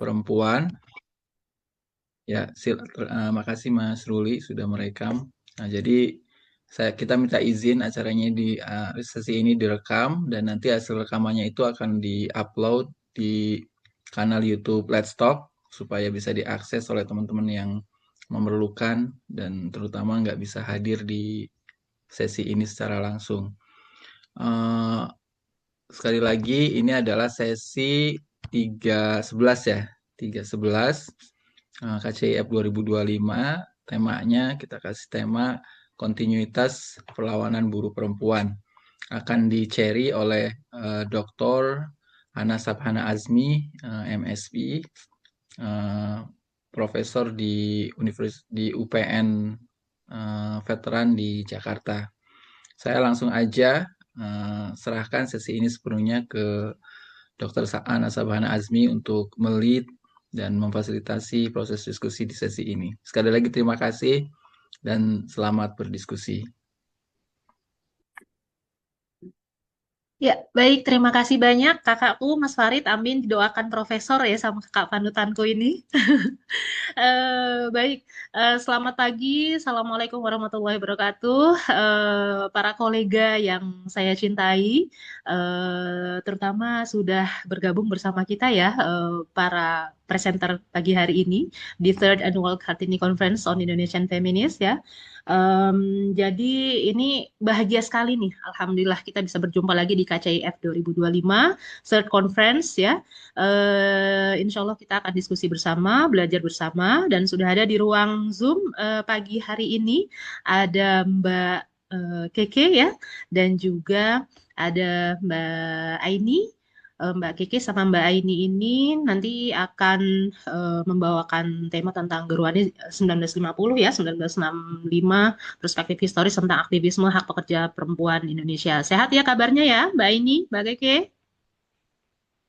perempuan. Ya, makasih Mas Ruli sudah merekam. Nah, jadi kita minta izin acaranya di sesi ini direkam dan nanti hasil rekamannya itu akan di-upload di kanal YouTube Let's Talk supaya bisa diakses oleh teman-teman yang memerlukan dan terutama nggak bisa hadir di sesi ini secara langsung. Eh, Sekali lagi ini adalah sesi 311 ya. 311 KCIF 2025. Temanya kita kasih tema kontinuitas perlawanan buruh perempuan. Akan di-cherry oleh Dr. Hana Sabhana Azmi, MSP, profesor di UPN Veteran di Jakarta. Saya langsung aja serahkan sesi ini sepenuhnya ke Dr. Ana Sabhana Azmi untuk melit dan memfasilitasi proses diskusi di sesi ini. Sekali lagi terima kasih dan selamat berdiskusi. Ya, baik. Terima kasih banyak kakakku, Mas Farid. Amin. Didoakan profesor ya sama kakak panutanku ini. Baik, selamat pagi. Assalamualaikum warahmatullahi wabarakatuh. Para kolega yang saya cintai, terutama sudah bergabung bersama kita ya, para presenter pagi hari ini di Third Annual Kartini Conference on Indonesian Feminist ya. Jadi ini bahagia sekali nih, Alhamdulillah kita bisa berjumpa lagi di KCIF 2025 Third Conference ya. Insya Allah kita akan diskusi bersama, belajar bersama, dan sudah ada di ruang Zoom pagi hari ini ada Mbak Keke ya, dan juga ada Mbak Aini. Mbak Keke sama Mbak Aini ini nanti akan membawakan tema tentang Geruani 1950 ya, 1965, perspektif historis tentang aktivisme hak pekerja perempuan Indonesia. Sehat ya kabarnya ya, Mbak Aini, Mbak Keke?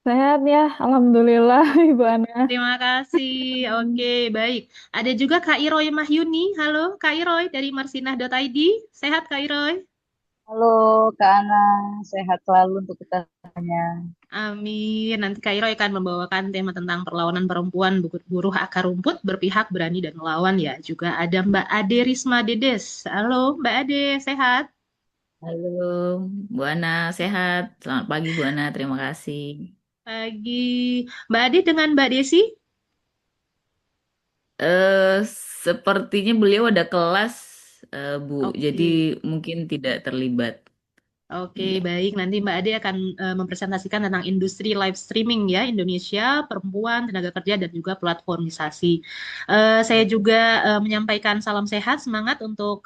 Sehat ya, Alhamdulillah Ibu Ana. Terima kasih. Oke, baik. Ada juga Kak Iroy Mahyuni. Halo, Kak Iroy dari marsinah.id. Sehat, Kak Iroy? Halo Kak Ana, sehat selalu untuk kita semuanya. Amin. Nanti Kak Iroy akan membawakan tema tentang perlawanan perempuan, buruh akar rumput, berpihak, berani, dan melawan ya. Juga ada Mbak Ade Risma Dedes. Halo, Mbak Ade. Sehat? Halo, Bu Ana, sehat. Selamat pagi, Bu Ana. Terima kasih. Pagi. Mbak Ade dengan Mbak Desi? Eh, Sepertinya beliau ada kelas, Bu. Jadi Oke. mungkin tidak terlibat. Oke, Iya. baik. Nanti Mbak Ade akan mempresentasikan tentang industri live streaming ya, Indonesia, perempuan, tenaga kerja, dan juga platformisasi. Saya juga menyampaikan salam sehat, semangat untuk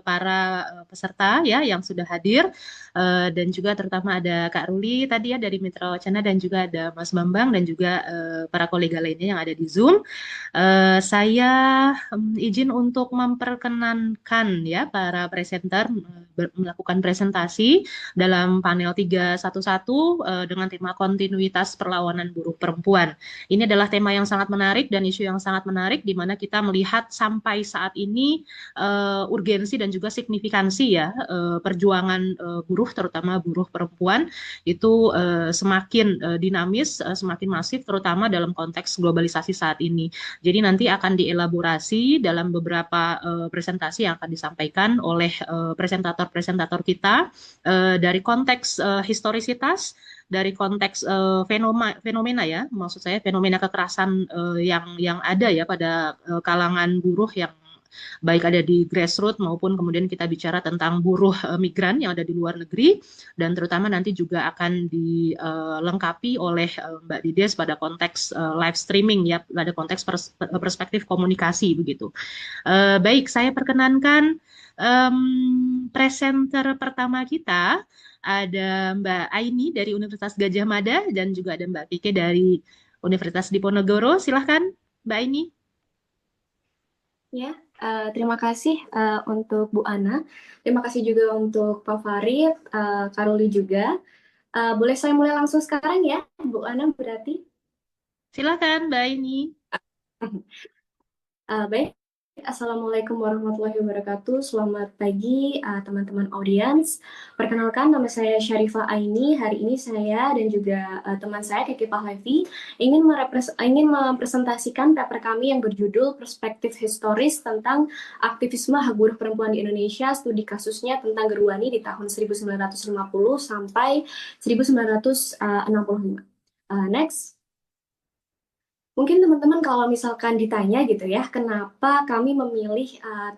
para peserta ya yang sudah hadir. Dan juga terutama ada Kak Ruli tadi ya dari Mitra Wacana dan juga ada Mas Bambang dan juga para kolega lainnya yang ada di Zoom. Saya izin untuk memperkenankan ya para presenter melakukan presentasi dalam panel 311 dengan tema kontinuitas perlawanan buruh perempuan. Ini adalah tema yang sangat menarik dan isu yang sangat menarik di mana kita melihat sampai saat ini urgensi dan juga signifikansi ya perjuangan buruh terutama buruh perempuan itu semakin dinamis, semakin masif terutama dalam konteks globalisasi saat ini. Jadi nanti akan dielaborasi dalam beberapa presentasi yang akan disampaikan oleh presentator-presentator kita dari konteks historisitas, dari konteks fenomena ya, maksud saya fenomena kekerasan yang ada ya pada kalangan buruh yang baik ada di grassroots maupun kemudian kita bicara tentang buruh migran yang ada di luar negeri dan terutama nanti juga akan dilengkapi oleh Mbak Dides pada konteks live streaming ya pada konteks perspektif komunikasi begitu. Baik, saya perkenankan presenter pertama kita ada Mbak Aini dari Universitas Gajah Mada dan juga ada Mbak Pike dari Universitas Diponegoro. Silahkan Mbak Aini. Ya, terima kasih untuk Bu Ana. Terima kasih juga untuk Pak Farid, Karoli juga. Boleh saya mulai langsung sekarang ya, Bu Ana berarti? Silahkan Mbak Aini. Baik, Assalamualaikum warahmatullahi wabarakatuh. Selamat pagi, teman-teman audiens. Perkenalkan, nama saya Syarifah Aini. Hari ini saya dan juga teman saya, Kiki Pahlavi, ingin mempresentasikan paper kami yang berjudul Perspektif Historis tentang Aktivisme Hak Buruh Perempuan di Indonesia, studi kasusnya tentang Gerwani di tahun 1950 sampai 1965. Next. Mungkin teman-teman kalau misalkan ditanya gitu ya, kenapa kami memilih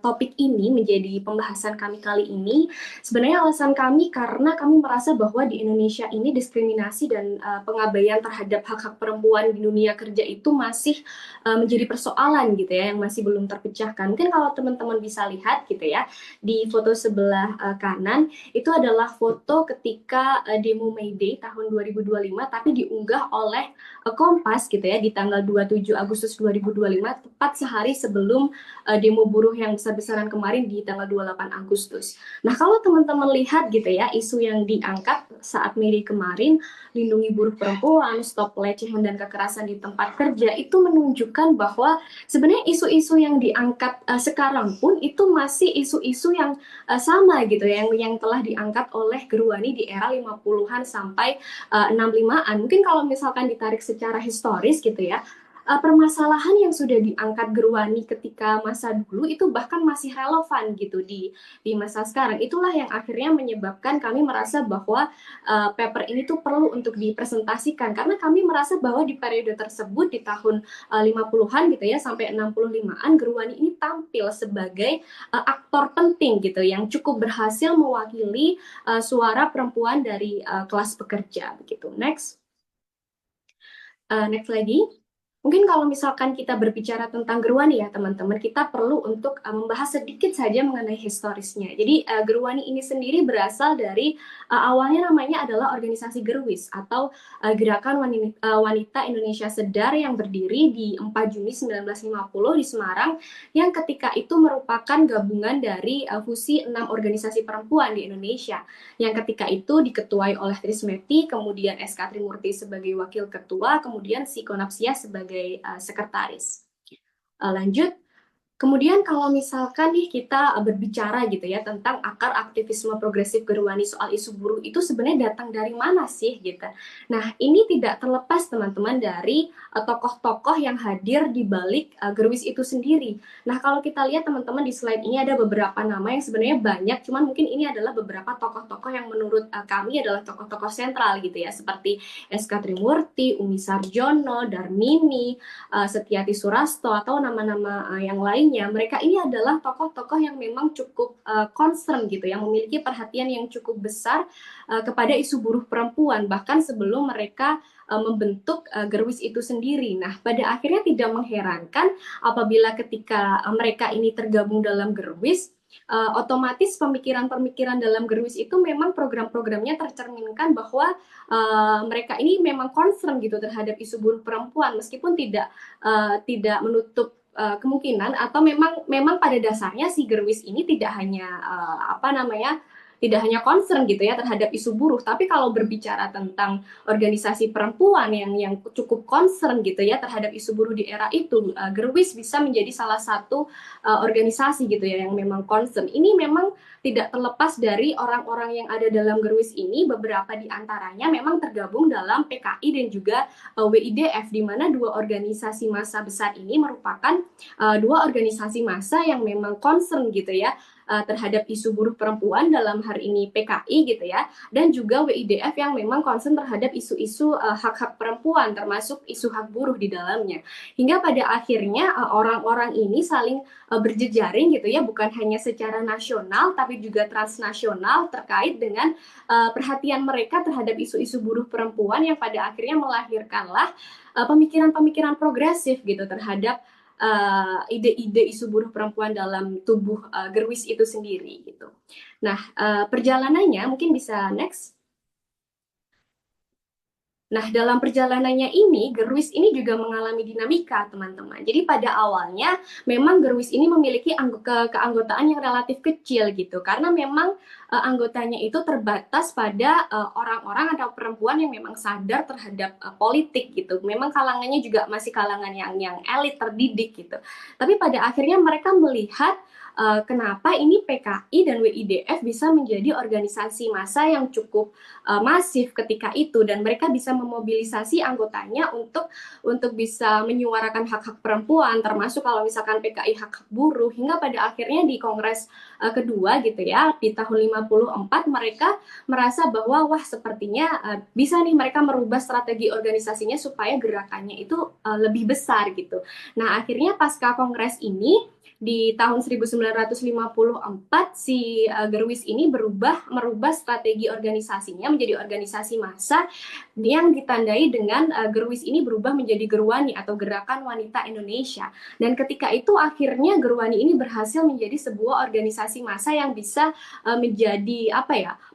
topik ini menjadi pembahasan kami kali ini? Sebenarnya alasan kami karena kami merasa bahwa di Indonesia ini diskriminasi dan pengabaian terhadap hak-hak perempuan di dunia kerja itu masih menjadi persoalan gitu ya, yang masih belum terpecahkan. Mungkin kalau teman-teman bisa lihat gitu ya, di foto sebelah kanan itu adalah foto ketika demo May Day tahun 2025, tapi diunggah oleh Kompas gitu ya di tanggal 27 Agustus 2025, tepat sehari sebelum demo buruh yang besar-besaran kemarin di tanggal 28 Agustus. Nah, kalau teman-teman lihat gitu ya, isu yang diangkat saat May Day kemarin, lindungi buruh perempuan, stop pelecehan dan kekerasan di tempat kerja, itu menunjukkan bahwa sebenarnya isu-isu yang diangkat sekarang pun itu masih isu-isu yang sama gitu ya, yang telah diangkat oleh Gerwani di era 50-an sampai 65-an. Mungkin kalau misalkan ditarik secara historis gitu ya, permasalahan yang sudah diangkat Gerwani ketika masa dulu itu bahkan masih relevan gitu di masa sekarang. Itulah yang akhirnya menyebabkan kami merasa bahwa paper ini tuh perlu untuk dipresentasikan, karena kami merasa bahwa di periode tersebut di tahun 50-an gitu ya sampai 65-an, Gerwani ini tampil sebagai aktor penting gitu yang cukup berhasil mewakili suara perempuan dari kelas pekerja begitu. Next lagi. Mungkin kalau misalkan kita berbicara tentang Gerwani ya teman-teman, kita perlu untuk membahas sedikit saja mengenai historisnya. Jadi Gerwani ini sendiri berasal dari awalnya namanya adalah organisasi Gerwis atau Gerakan Wanita Indonesia Sedar yang berdiri di 4 Juni 1950 di Semarang, yang ketika itu merupakan gabungan dari fusi 6 organisasi perempuan di Indonesia, yang ketika itu diketuai oleh Trismeti, kemudian SK Trimurti sebagai wakil ketua, kemudian si Konapsia sebagai sekretaris. Lanjut. Kemudian kalau misalkan nih kita berbicara gitu ya tentang akar aktivisme progresif Gerwani soal isu buruh itu sebenarnya datang dari mana sih gitu. Nah, ini tidak terlepas teman-teman dari tokoh-tokoh yang hadir di balik Gerwis itu sendiri. Nah, kalau kita lihat teman-teman di slide ini ada beberapa nama yang sebenarnya banyak, cuman mungkin ini adalah beberapa tokoh-tokoh yang menurut kami adalah tokoh-tokoh sentral gitu ya, seperti SK Trimurti, Umi Sarjono, Darmini, Setiati Surasto, atau nama-nama yang lain. Mereka ini adalah tokoh-tokoh yang memang cukup concern gitu, yang memiliki perhatian yang cukup besar kepada isu buruh perempuan, bahkan sebelum mereka membentuk Gerwis itu sendiri. Nah, pada akhirnya tidak mengherankan apabila ketika mereka ini tergabung dalam Gerwis, otomatis pemikiran-pemikiran dalam Gerwis itu memang program-programnya tercerminkan bahwa mereka ini memang concern gitu terhadap isu buruh perempuan, meskipun tidak menutup kemungkinan, atau memang pada dasarnya si Gerwis ini tidak hanya tidak hanya concern gitu ya terhadap isu buruh, tapi kalau berbicara tentang organisasi perempuan yang cukup concern gitu ya terhadap isu buruh di era itu, Gerwis bisa menjadi salah satu organisasi gitu ya yang memang concern. Ini memang tidak terlepas dari orang-orang yang ada dalam Gerwis ini, beberapa di antaranya memang tergabung dalam PKI dan juga WIDF, di mana dua organisasi massa besar ini merupakan dua organisasi massa yang memang concern gitu ya terhadap isu buruh perempuan, dalam hari ini PKI gitu ya, dan juga WIDF yang memang concern terhadap isu-isu hak-hak perempuan, termasuk isu hak buruh di dalamnya. Hingga pada akhirnya orang-orang ini saling berjejaring gitu ya, bukan hanya secara nasional tapi juga transnasional terkait dengan perhatian mereka terhadap isu-isu buruh perempuan, yang pada akhirnya melahirkanlah pemikiran-pemikiran progresif gitu terhadap ide-ide isu buruh perempuan dalam tubuh Gerwis itu sendiri gitu. Nah, perjalanannya mungkin bisa next. Nah, dalam perjalanannya ini, Gerwis ini juga mengalami dinamika, teman-teman. Jadi pada awalnya, memang Gerwis ini memiliki keanggotaan yang relatif kecil gitu, karena memang anggotanya itu terbatas pada orang-orang atau perempuan yang memang sadar terhadap politik gitu. Memang kalangannya juga masih kalangan yang elit terdidik gitu. Tapi pada akhirnya mereka melihat kenapa ini PKI dan WIDF bisa menjadi organisasi massa yang cukup masif ketika itu, dan mereka bisa memobilisasi anggotanya untuk bisa menyuarakan hak-hak perempuan, termasuk kalau misalkan PKI hak-hak buruh, hingga pada akhirnya di Kongres kedua gitu ya, di tahun 54 mereka merasa bahwa wah sepertinya bisa nih mereka merubah strategi organisasinya supaya gerakannya itu lebih besar gitu. Nah, akhirnya pasca Kongres ini di tahun 1954 si Gerwis ini merubah strategi organisasinya menjadi organisasi massa yang ditandai dengan Gerwis ini berubah menjadi Gerwani atau Gerakan Wanita Indonesia. Dan ketika itu akhirnya Gerwani ini berhasil menjadi sebuah organisasi massa yang bisa menjadi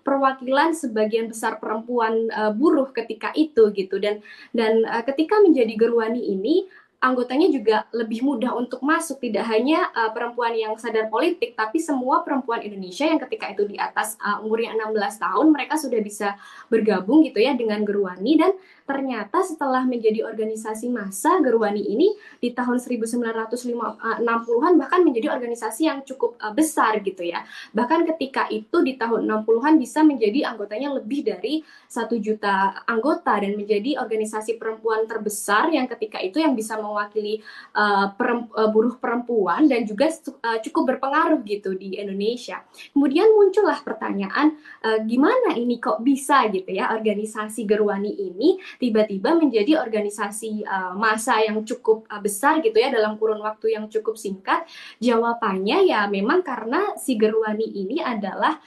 perwakilan sebagian besar perempuan buruh ketika itu gitu. Dan ketika menjadi Gerwani ini, anggotanya juga lebih mudah untuk masuk, tidak hanya perempuan yang sadar politik, tapi semua perempuan Indonesia yang ketika itu di atas umurnya 16 tahun, mereka sudah bisa bergabung gitu ya dengan Gerwani. Dan ternyata setelah menjadi organisasi massa, Gerwani ini di tahun 1960-an bahkan menjadi organisasi yang cukup besar gitu ya. Bahkan ketika itu di tahun 60-an bisa menjadi anggotanya lebih dari 1 juta anggota, dan menjadi organisasi perempuan terbesar yang ketika itu yang bisa mewakili buruh perempuan dan juga cukup berpengaruh gitu di Indonesia. Kemudian muncullah pertanyaan, gimana ini kok bisa gitu ya organisasi Gerwani ini tiba-tiba menjadi organisasi massa yang cukup besar gitu ya dalam kurun waktu yang cukup singkat. Jawabannya ya memang karena si Gerwani ini adalah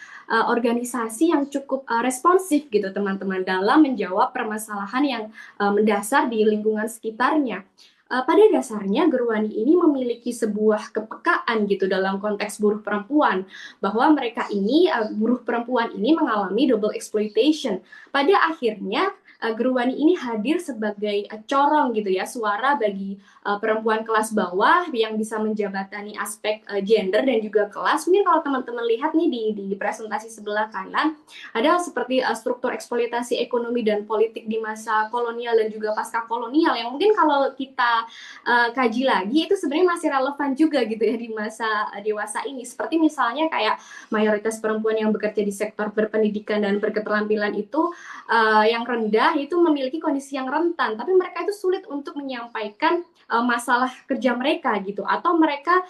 organisasi yang cukup responsif gitu teman-teman dalam menjawab permasalahan yang mendasar di lingkungan sekitarnya. Pada dasarnya Gerwani ini memiliki sebuah kepekaan gitu dalam konteks buruh perempuan, bahwa mereka ini buruh perempuan ini mengalami double exploitation. Pada akhirnya Gerwani ini hadir sebagai corong gitu ya, suara bagi perempuan kelas bawah yang bisa menjabatani aspek gender dan juga kelas. Mungkin kalau teman-teman lihat nih di presentasi sebelah kanan, ada seperti struktur eksploitasi ekonomi dan politik di masa kolonial dan juga pasca kolonial, yang mungkin kalau kita kaji lagi itu sebenarnya masih relevan juga gitu ya di masa dewasa ini. Seperti misalnya kayak mayoritas perempuan yang bekerja di sektor berpendidikan dan berketerampilan itu yang rendah itu memiliki kondisi yang rentan, tapi mereka itu sulit untuk menyampaikan masalah kerja mereka gitu, atau mereka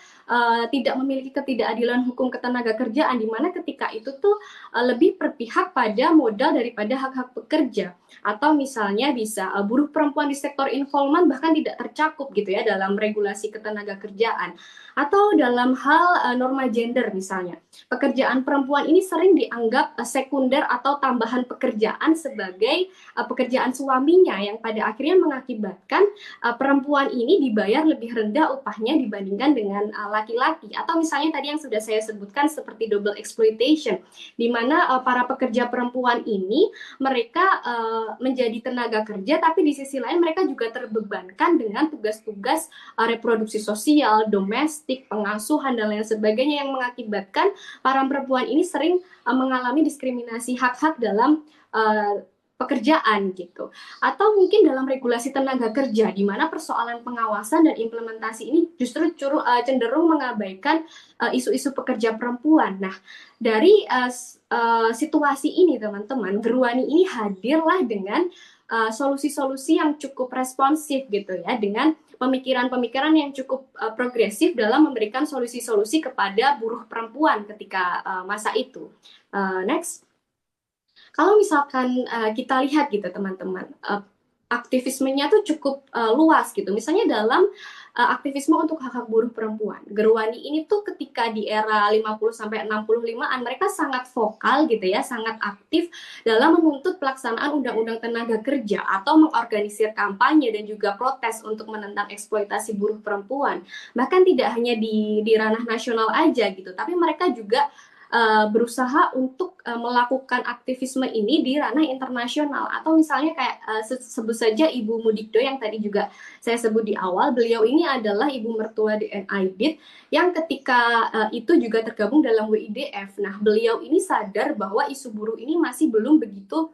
tidak memiliki ketidakadilan hukum ketenaga kerjaan, di mana ketika itu tuh lebih berpihak pada modal daripada hak-hak pekerja. Atau misalnya bisa buruh perempuan di sektor informal bahkan tidak tercakup gitu ya dalam regulasi ketenaga kerjaan. Atau dalam hal norma gender misalnya, pekerjaan perempuan ini sering dianggap sekunder atau tambahan pekerjaan sebagai pekerjaan suaminya, yang pada akhirnya mengakibatkan perempuan ini dibayar lebih rendah upahnya dibandingkan dengan laki-laki. Atau misalnya tadi yang sudah saya sebutkan seperti double exploitation, di mana para pekerja perempuan ini mereka menjadi tenaga kerja, tapi di sisi lain mereka juga terbebankan dengan tugas-tugas reproduksi sosial, domestik, pengasuhan dan lain sebagainya, yang mengakibatkan para perempuan ini sering mengalami diskriminasi hak-hak dalam pekerjaan gitu. Atau mungkin dalam regulasi tenaga kerja, di mana persoalan pengawasan dan implementasi ini justru cenderung mengabaikan isu-isu pekerja perempuan. Nah, dari situasi ini teman-teman, Gerwani ini hadirlah dengan solusi-solusi yang cukup responsif gitu ya, dengan pemikiran-pemikiran yang cukup progresif dalam memberikan solusi-solusi kepada buruh perempuan ketika masa itu. Next. Kalau misalkan kita lihat gitu teman-teman, aktivismenya tuh cukup luas gitu. Misalnya dalam aktivisme untuk hak-hak buruh perempuan, Gerwani ini tuh ketika di era 50-65an mereka sangat vokal gitu ya, sangat aktif dalam menuntut pelaksanaan undang-undang tenaga kerja atau mengorganisir kampanye dan juga protes untuk menentang eksploitasi buruh perempuan. Bahkan tidak hanya di ranah nasional aja gitu, tapi mereka juga berusaha untuk melakukan aktivisme ini di ranah internasional. Atau misalnya kayak sebut saja Ibu Mudikdo yang tadi juga saya sebut di awal, beliau ini adalah ibu mertua DN Aidit yang ketika itu juga tergabung dalam WIDF. Nah, beliau ini sadar bahwa isu buruh ini masih belum begitu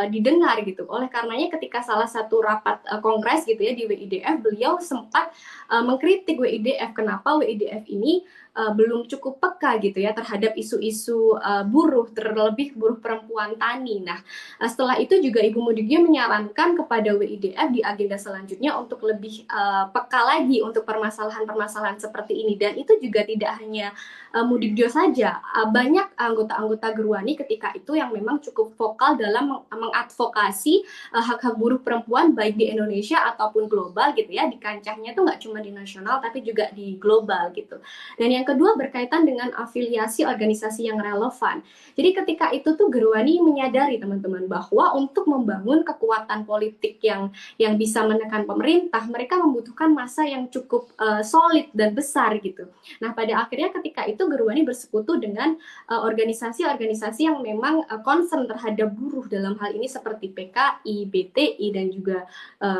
didengar gitu. Oleh karenanya ketika salah satu rapat kongres gitu ya di WIDF, beliau sempat mengkritik WIDF, kenapa WIDF ini belum cukup peka gitu ya terhadap isu-isu buruh, terlebih buruh perempuan tani. Nah, setelah itu juga Ibu Mudikdo menyarankan kepada WIDF di agenda selanjutnya untuk lebih peka lagi untuk permasalahan-permasalahan seperti ini. Dan itu juga tidak hanya Mudikdo saja, banyak anggota-anggota Gerwani ketika itu yang memang cukup vokal dalam mengadvokasi hak-hak buruh perempuan baik di Indonesia ataupun global gitu ya. Di kancahnya tuh nggak cuma di nasional tapi juga di global gitu. Dan yang kedua berkaitan dengan afiliasi organisasi yang relevan. Jadi ketika itu tuh Gerwani menyadari teman-teman bahwa untuk membangun kekuatan politik yang bisa menekan pemerintah, mereka membutuhkan massa yang cukup solid dan besar gitu. Nah, pada akhirnya ketika itu Gerwani bersekutu dengan organisasi-organisasi yang memang concern terhadap buruh dalam hal ini seperti PKI, BTI dan juga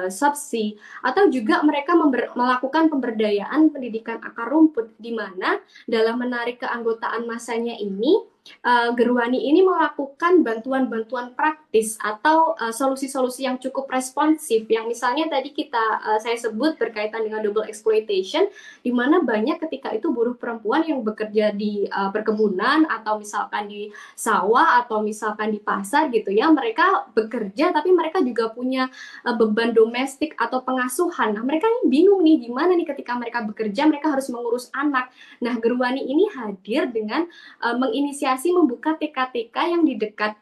SOPSI, atau juga mereka melakukan pemberdayaan pendidikan akar rumput di mana dalam menarik keanggotaan massanya ini Gerwani ini melakukan bantuan-bantuan praktis atau solusi-solusi yang cukup responsif yang misalnya tadi saya sebut berkaitan dengan double exploitation, di mana banyak ketika itu buruh perempuan yang bekerja di perkebunan atau misalkan di sawah atau misalkan di pasar gitu ya, mereka bekerja tapi mereka juga punya beban domestik atau pengasuhan. Nah, mereka ini bingung nih gimana nih ketika mereka bekerja mereka harus mengurus anak. Nah, Gerwani ini hadir dengan menginisiasi membuka TK-TK yang di dekat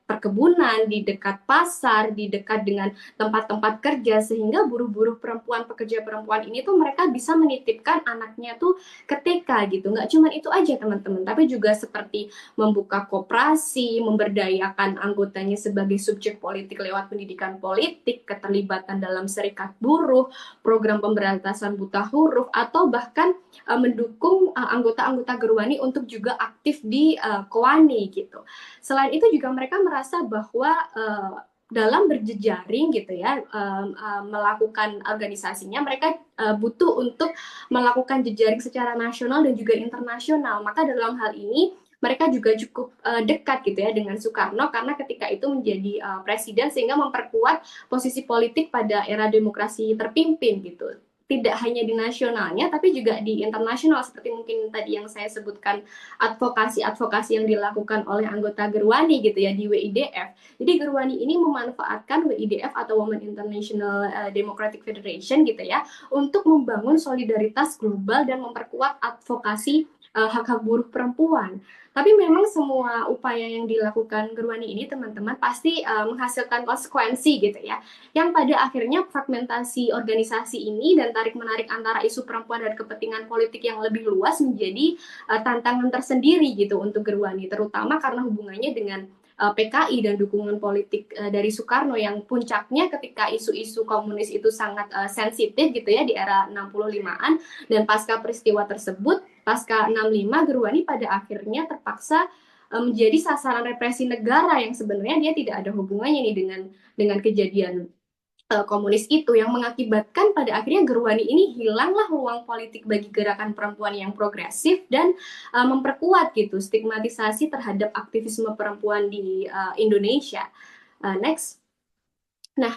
perkebunan, di dekat pasar, di dekat dengan tempat-tempat kerja, sehingga buruh-buruh perempuan, pekerja perempuan ini tuh mereka bisa menitipkan anaknya tuh ke TK gitu. Nggak cuma itu aja teman-teman, tapi juga seperti membuka koperasi, memberdayakan anggotanya sebagai subjek politik lewat pendidikan politik, keterlibatan dalam serikat buruh, program pemberantasan buta huruf, atau bahkan mendukung anggota-anggota Gerwani untuk juga aktif di Kowani gitu. Selain itu juga mereka merasa bahwa dalam berjejaring gitu ya, melakukan organisasinya, mereka butuh untuk melakukan jejaring secara nasional dan juga internasional. Maka dalam hal ini mereka juga cukup dekat gitu ya dengan Soekarno karena ketika itu menjadi presiden sehingga memperkuat posisi politik pada era demokrasi terpimpin gitu. Tidak hanya di nasionalnya tapi juga di internasional seperti mungkin tadi yang saya sebutkan advokasi-advokasi yang dilakukan oleh anggota Gerwani gitu ya di WIDF. Jadi Gerwani ini memanfaatkan WIDF atau Women International Democratic Federation gitu ya untuk membangun solidaritas global dan memperkuat advokasi hak-hak buruh perempuan. Tapi memang semua upaya yang dilakukan Gerwani ini teman-teman pasti menghasilkan konsekuensi gitu ya. Yang pada akhirnya fragmentasi organisasi ini dan tarik-menarik antara isu perempuan dan kepentingan politik yang lebih luas menjadi tantangan tersendiri gitu untuk Gerwani, terutama karena hubungannya dengan PKI dan dukungan politik dari Soekarno yang puncaknya ketika isu-isu komunis itu sangat sensitif gitu ya di era 65-an, dan pasca peristiwa tersebut, pasca 65, Gerwani pada akhirnya terpaksa menjadi sasaran represi negara yang sebenarnya dia tidak ada hubungannya nih dengan kejadian komunis itu, yang mengakibatkan pada akhirnya Gerwani ini hilanglah ruang politik bagi gerakan perempuan yang progresif dan memperkuat gitu stigmatisasi terhadap aktivisme perempuan di Indonesia. Next. Nah,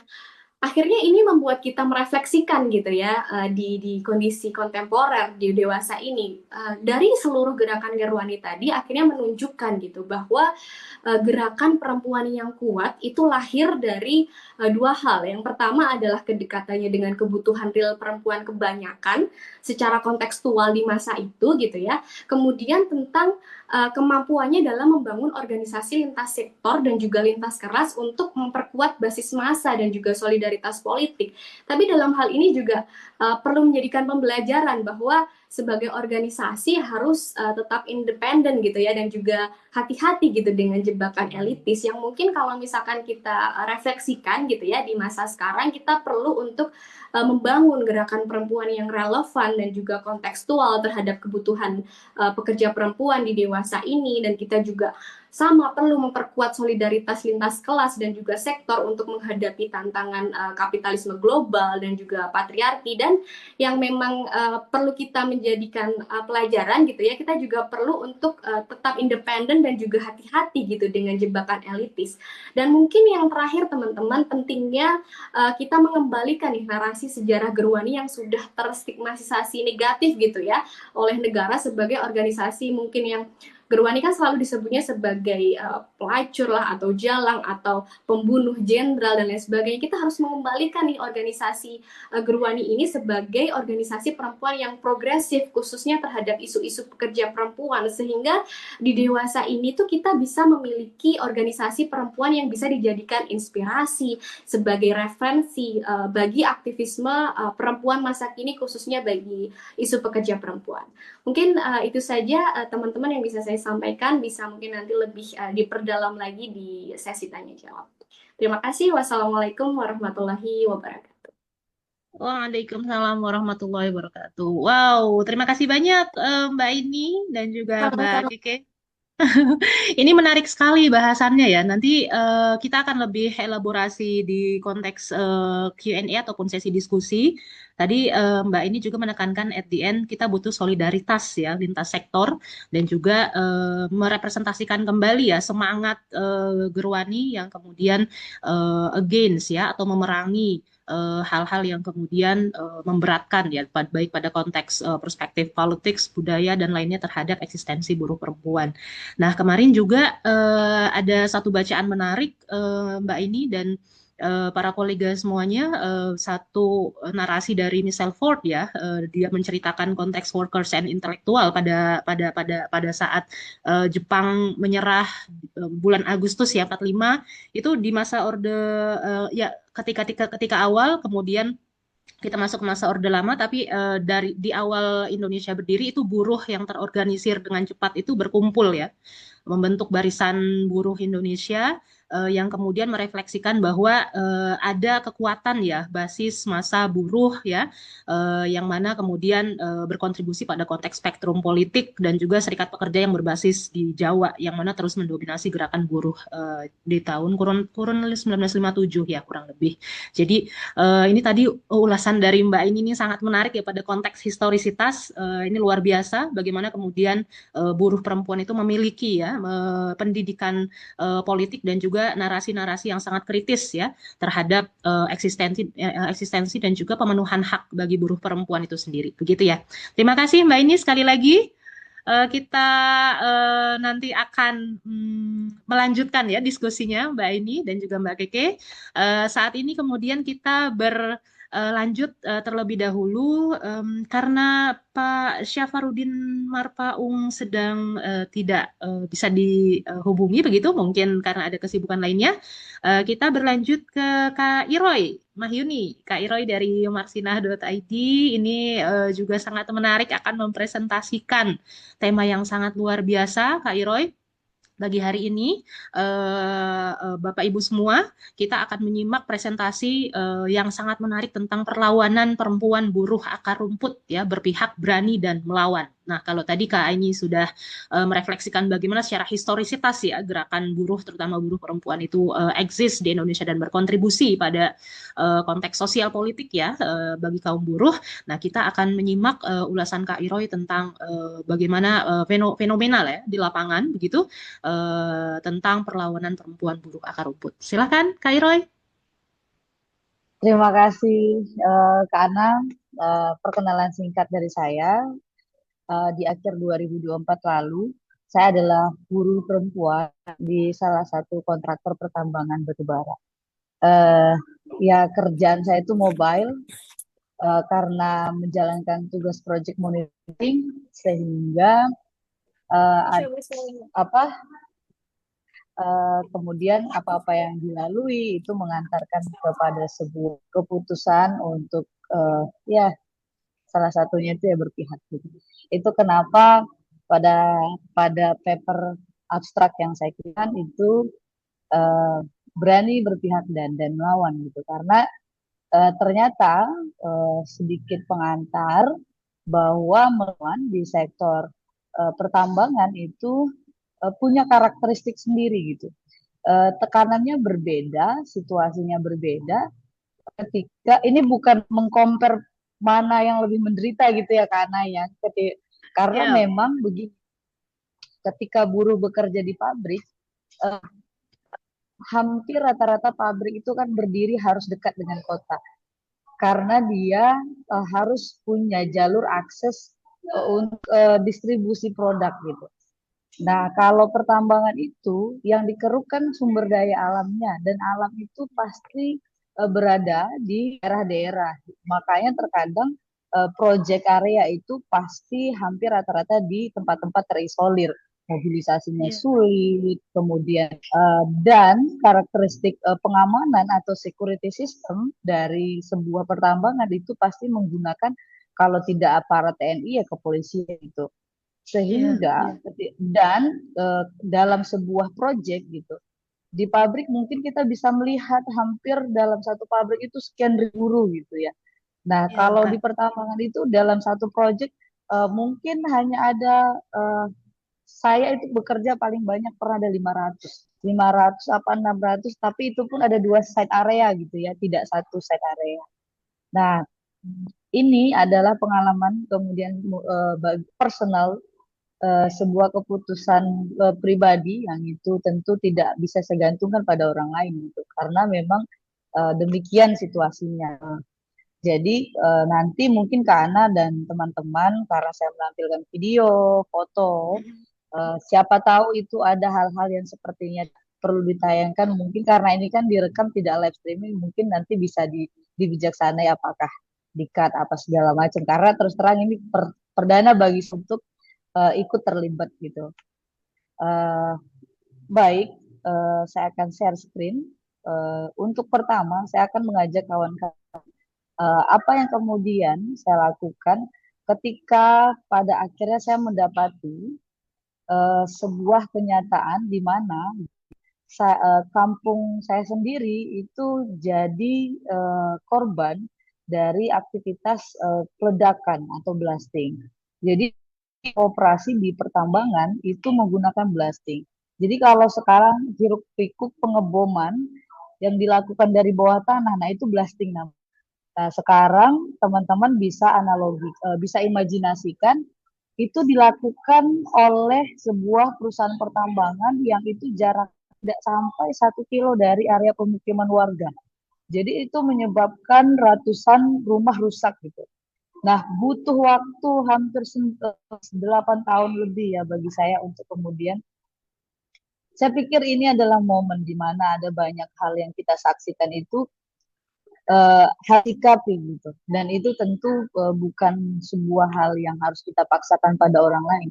akhirnya ini membuat kita merefleksikan gitu ya di kondisi kontemporer di dewasa ini, dari seluruh gerakan Gerwani tadi akhirnya menunjukkan gitu bahwa gerakan perempuan yang kuat itu lahir dari dua hal. Yang pertama adalah kedekatannya dengan kebutuhan real perempuan kebanyakan secara kontekstual di masa itu gitu ya. Kemudian tentang kemampuannya dalam membangun organisasi lintas sektor dan juga lintas keras untuk memperkuat basis massa dan juga solidaritas solidaritas politik. Tapi dalam hal ini juga perlu menjadikan pembelajaran bahwa sebagai organisasi harus tetap independen gitu ya, dan juga hati-hati gitu dengan jebakan elitis yang mungkin kalau misalkan kita refleksikan gitu ya di masa sekarang, kita perlu untuk membangun gerakan perempuan yang relevan dan juga kontekstual terhadap kebutuhan pekerja perempuan di dewasa ini, dan kita juga sama perlu memperkuat solidaritas lintas kelas dan juga sektor untuk menghadapi tantangan kapitalisme global dan juga patriarki. Dan yang memang perlu kita menjadikan pelajaran gitu ya, kita juga perlu untuk tetap independen dan juga hati-hati gitu dengan jebakan elitis. Dan mungkin yang terakhir teman-teman, pentingnya kita mengembalikan nih narasi sejarah Gerwani yang sudah terstigmatisasi negatif gitu ya oleh negara sebagai organisasi mungkin yang Gerwani kan selalu disebutnya sebagai pelacur lah, atau jalang, atau pembunuh jenderal dan lain sebagainya. Kita harus mengembalikan nih organisasi Gerwani ini sebagai organisasi perempuan yang progresif, khususnya terhadap isu-isu pekerja perempuan, sehingga di dewasa ini tuh kita bisa memiliki organisasi perempuan yang bisa dijadikan inspirasi sebagai referensi bagi aktivisme perempuan masa kini, khususnya bagi isu pekerja perempuan. Mungkin itu saja teman-teman yang bisa saya sampaikan, bisa mungkin nanti lebih diperdalam lagi di sesi tanya jawab. Terima kasih. Wassalamualaikum warahmatullahi wabarakatuh. Waalaikumsalam warahmatullahi wabarakatuh. Wow, terima kasih banyak Mbak Ini dan juga Mbak Sama-sama. Keke. Ini menarik sekali bahasannya ya. Nanti kita akan lebih elaborasi di konteks Q&A ataupun sesi diskusi. Tadi Mbak ini juga menekankan at the end kita butuh solidaritas ya lintas sektor, dan juga merepresentasikan kembali ya semangat Gerwani yang kemudian against ya atau memerangi hal-hal yang kemudian memberatkan ya baik pada konteks perspektif politik, budaya dan lainnya terhadap eksistensi buruh perempuan. Nah, kemarin juga ada satu bacaan menarik Mbak ini dan para kolega semuanya, satu narasi dari Michelle Ford ya, dia menceritakan konteks workers and intellectual pada saat Jepang menyerah bulan Agustus ya 45, itu di masa orde ya ketika awal, kemudian kita masuk ke masa Orde Lama, tapi dari di awal Indonesia berdiri itu buruh yang terorganisir dengan cepat itu berkumpul ya, membentuk Barisan Buruh Indonesia yang kemudian merefleksikan bahwa ada kekuatan ya basis massa buruh ya, yang mana kemudian berkontribusi pada konteks spektrum politik dan juga serikat pekerja yang berbasis di Jawa yang mana terus mendominasi gerakan buruh di tahun kurun 1957 ya kurang lebih. Jadi ini tadi ulasan dari Mbak ini sangat menarik ya pada konteks historisitas. Ini luar biasa bagaimana kemudian buruh perempuan itu memiliki ya pendidikan politik dan juga narasi-narasi yang sangat kritis ya terhadap eksistensi dan juga pemenuhan hak bagi buruh perempuan itu sendiri. Begitu ya. Terima kasih Mbak ini sekali lagi. Kita nanti akan melanjutkan ya diskusinya Mbak ini dan juga Mbak Keke. Saat ini kemudian kita berlanjut terlebih dahulu karena Pak Syafarudin Marpaung sedang tidak bisa dihubungi begitu, mungkin karena ada kesibukan lainnya. Kita berlanjut ke Kak Iroy Mahyuni, Kak Iroy dari marsinah.id. Ini juga sangat menarik, akan mempresentasikan tema yang sangat luar biasa, Kak Iroy. Pagi hari ini, Bapak Ibu semua, kita akan menyimak presentasi yang sangat menarik tentang perlawanan perempuan buruh akar rumput, ya, berpihak, berani, dan melawan. Nah, kalau tadi Kak Aini sudah merefleksikan bagaimana secara historisitas ya gerakan buruh, terutama buruh perempuan itu eksis di Indonesia dan berkontribusi pada konteks sosial politik ya bagi kaum buruh. Nah, kita akan menyimak ulasan Kak Iroy tentang bagaimana fenomenal ya di lapangan begitu tentang perlawanan perempuan buruh akar rumput. Silakan Kak Iroy. Terima kasih Kak Anang. Perkenalan singkat dari saya. Di akhir 2024 lalu, saya adalah buruh perempuan di salah satu kontraktor pertambangan batubara. Ya, kerjaan saya itu mobile karena menjalankan tugas project monitoring, sehingga kemudian apa-apa yang dilalui itu mengantarkan kepada sebuah keputusan untuk ya salah satunya itu ya berpihak gitu. Itu kenapa pada pada paper abstrak yang saya kirimkan itu eh, berani berpihak dan melawan gitu karena ternyata sedikit pengantar bahwa melawan di sektor pertambangan itu punya karakteristik sendiri gitu. Tekanannya berbeda, situasinya berbeda. Ketika ini bukan mengcompare mana yang lebih menderita gitu ya karena ya, karena Ya, memang begini, ketika buruh bekerja di pabrik, eh, hampir rata-rata pabrik itu kan berdiri harus dekat dengan kota karena dia harus punya jalur akses untuk distribusi produk gitu. Nah, kalau pertambangan itu yang dikerukkan sumber daya alamnya dan alam itu pasti berada di daerah-daerah. Makanya terkadang project area itu pasti hampir rata-rata di tempat-tempat terisolir. Mobilisasinya ya, sulit, kemudian dan karakteristik pengamanan atau security system dari sebuah pertambangan itu pasti menggunakan kalau tidak aparat TNI ya kepolisian itu ya, sehingga ya, dan dalam sebuah proyek gitu di pabrik mungkin kita bisa melihat hampir dalam satu pabrik itu sekian ribu buruh gitu ya. Nah ya, kalau di Kak. pertambangan itu dalam satu proyek mungkin hanya ada saya itu bekerja paling banyak pernah ada 500 apa 600 tapi itu pun ada dua site area gitu ya tidak satu site area. Nah ini adalah pengalaman kemudian personal sebuah keputusan pribadi yang itu tentu tidak bisa saya gantungkan pada orang lain gitu karena memang demikian situasinya. Jadi nanti mungkin Kak Ana dan teman-teman karena saya menampilkan video, foto, siapa tahu itu ada hal-hal yang sepertinya perlu ditayangkan mungkin karena ini kan direkam tidak live streaming mungkin nanti bisa dibijaksanai apakah dikat apa segala macam karena terus terang ini perdana bagi untuk ikut terlibat gitu. Uh, baik, saya akan share screen. Untuk pertama, saya akan mengajak kawan-kawan apa yang kemudian saya lakukan ketika pada akhirnya saya mendapati sebuah kenyataan di mana kampung saya sendiri itu jadi korban dari aktivitas peledakan atau blasting. Jadi operasi di pertambangan itu menggunakan blasting. Jadi kalau sekarang hiruk pikuk pengeboman yang dilakukan dari bawah tanah, nah itu blasting namanya. Nah, sekarang teman-teman bisa analogi, bisa imajinasikan itu dilakukan oleh sebuah perusahaan pertambangan yang itu jarak tidak sampai 1 kilo dari area pemukiman warga. Jadi itu menyebabkan ratusan rumah rusak gitu. Nah, butuh waktu hampir 8 tahun lebih ya bagi saya untuk kemudian saya pikir ini adalah momen di mana ada banyak hal yang kita saksikan itu sikapi gitu. Dan itu tentu bukan sebuah hal yang harus kita paksakan pada orang lain.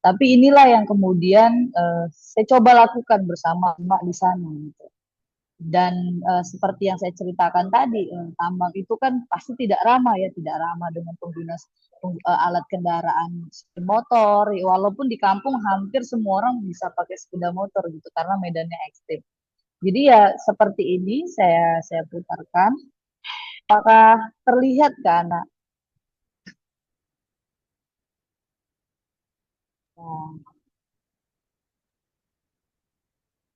Tapi inilah yang kemudian saya coba lakukan bersama di sana gitu. Dan seperti yang saya ceritakan tadi, tambang itu kan pasti tidak ramah ya, tidak ramah dengan pengguna alat kendaraan motor. Walaupun di kampung hampir semua orang bisa pakai sepeda motor gitu karena medannya ekstrim. Jadi ya seperti ini saya putarkan. Apakah terlihat kan? Nah,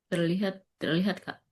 Terlihat, terlihat, Kak.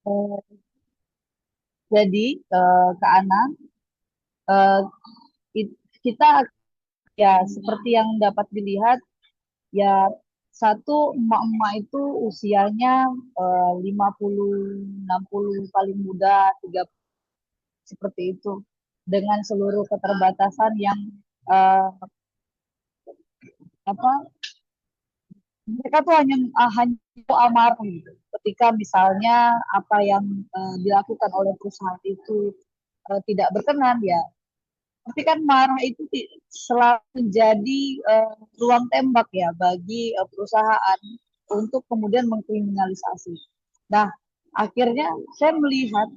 Eh, jadi Kak Ana, eh, kita ya seperti yang dapat dilihat ya, satu emak-emak itu usianya 50, 60 paling muda, 30 seperti itu. Dengan seluruh keterbatasan yang eh, apa mereka tuh hanya amarah gitu. Ketika misalnya apa yang dilakukan oleh perusahaan itu tidak berkenan ya, tapi kan marah itu selalu menjadi ruang tembak ya bagi perusahaan untuk kemudian mengkriminalisasi. Nah, akhirnya saya melihat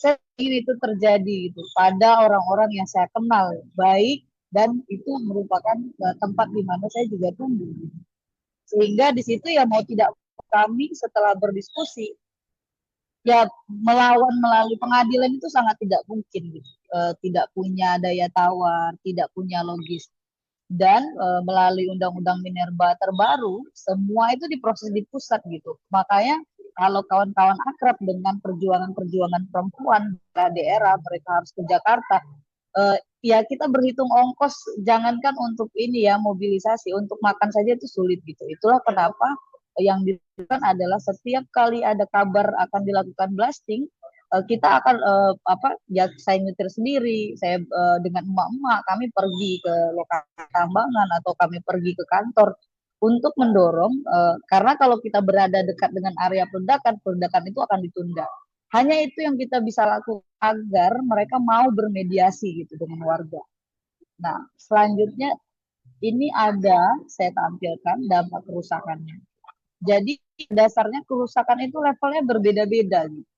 saya ingin itu terjadi gitu pada orang-orang yang saya kenal baik, dan itu merupakan tempat di mana saya juga tumbuh. Sehingga di situ ya mau tidak kami setelah berdiskusi ya melawan melalui pengadilan itu sangat tidak mungkin gitu. Tidak punya daya tawar, tidak punya logis, dan melalui undang-undang Minerba terbaru semua itu diproses di pusat gitu. Makanya kalau kawan-kawan akrab dengan perjuangan-perjuangan perempuan di daerah, mereka harus ke Jakarta, ya kita berhitung ongkos, jangankan untuk ini ya mobilisasi, untuk makan saja itu sulit gitu. Itulah kenapa yang dilakukan adalah setiap kali ada kabar akan dilakukan blasting, kita akan apa ya, saya nyetir sendiri, saya dengan emak-emak kami pergi ke lokasi tambangan atau kami pergi ke kantor untuk mendorong, karena kalau kita berada dekat dengan area peledakan, peledakan itu akan ditunda. Hanya itu yang kita bisa lakukan agar mereka mau bermediasi gitu dengan warga. Nah, selanjutnya ini ada saya tampilkan dampak kerusakannya. Jadi dasarnya kerusakan itu levelnya berbeda-beda gitu.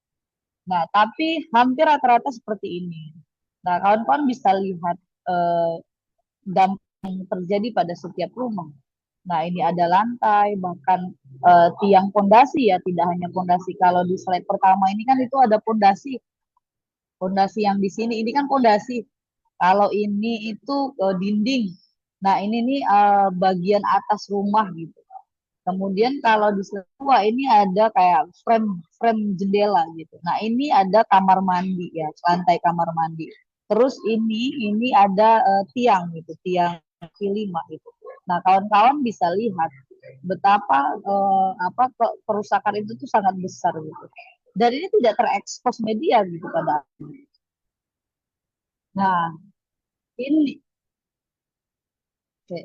Nah, tapi hampir rata-rata seperti ini. Nah, kawan-kawan bisa lihat eh, dampak yang terjadi pada setiap rumah. Nah, ini ada lantai, bahkan tiang pondasi ya, tidak hanya pondasi. Kalau di slide pertama ini kan itu ada pondasi, pondasi yang di sini ini kan pondasi. Kalau ini itu dinding. Nah, ini nih bagian atas rumah gitu. Kemudian kalau di sebelah ini ada kayak frame frame jendela gitu. Nah, ini ada kamar mandi ya, lantai kamar mandi. Terus ini ada tiang gitu, tiang kaki lima gitu. Nah, kawan-kawan bisa lihat betapa apa kerusakan itu tuh sangat besar gitu. Dan ini tidak terekspos media gitu pada. Nah, ini oke,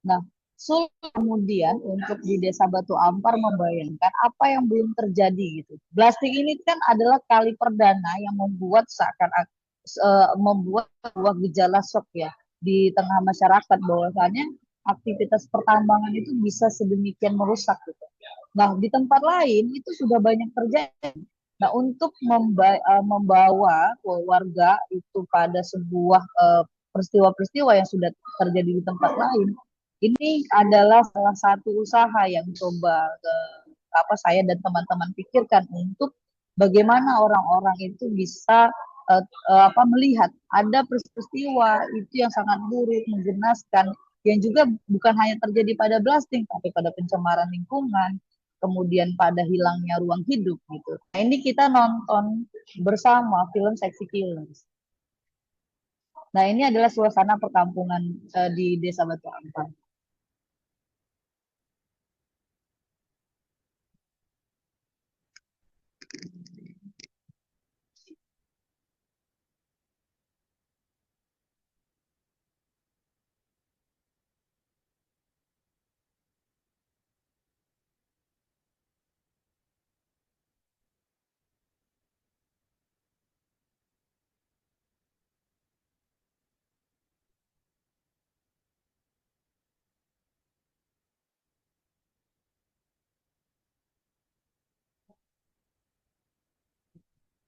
nah, sulit kemudian untuk di Desa Batu Ampar membayangkan apa yang belum terjadi gitu. Blasting ini kan adalah kali perdana yang membuat membuat sebuah gejala shock ya di tengah masyarakat, bahwasanya aktivitas pertambangan itu bisa sedemikian merusak gitu. Nah, di tempat lain itu sudah banyak terjadi. Nah, untuk membawa warga itu pada sebuah peristiwa-peristiwa yang sudah terjadi di tempat lain, ini adalah salah satu usaha yang coba apa saya dan teman-teman pikirkan untuk bagaimana orang-orang itu bisa apa melihat ada peristiwa itu yang sangat buruk, mengenaskan, yang juga bukan hanya terjadi pada blasting, tapi pada pencemaran lingkungan, kemudian pada hilangnya ruang hidup gitu. Nah, ini kita nonton bersama film Sexy Killers. Nah, ini adalah suasana perkampungan di Desa Batu Ampar.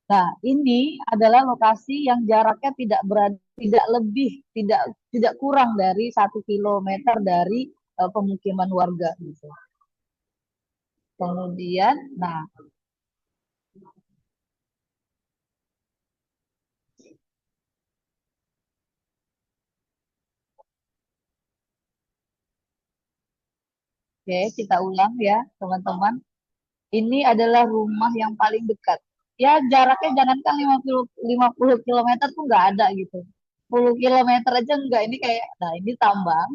Nah, ini adalah lokasi yang jaraknya tidak berada, tidak lebih, tidak kurang dari 1 kilometer dari pemukiman warga gitu. Kemudian, nah, oke, kita ulang ya, teman-teman. Ini adalah rumah yang paling dekat. Ya jaraknya jangankan 50 kilometer tuh nggak ada gitu. 10 kilometer aja enggak, ini kayak, nah ini tambang.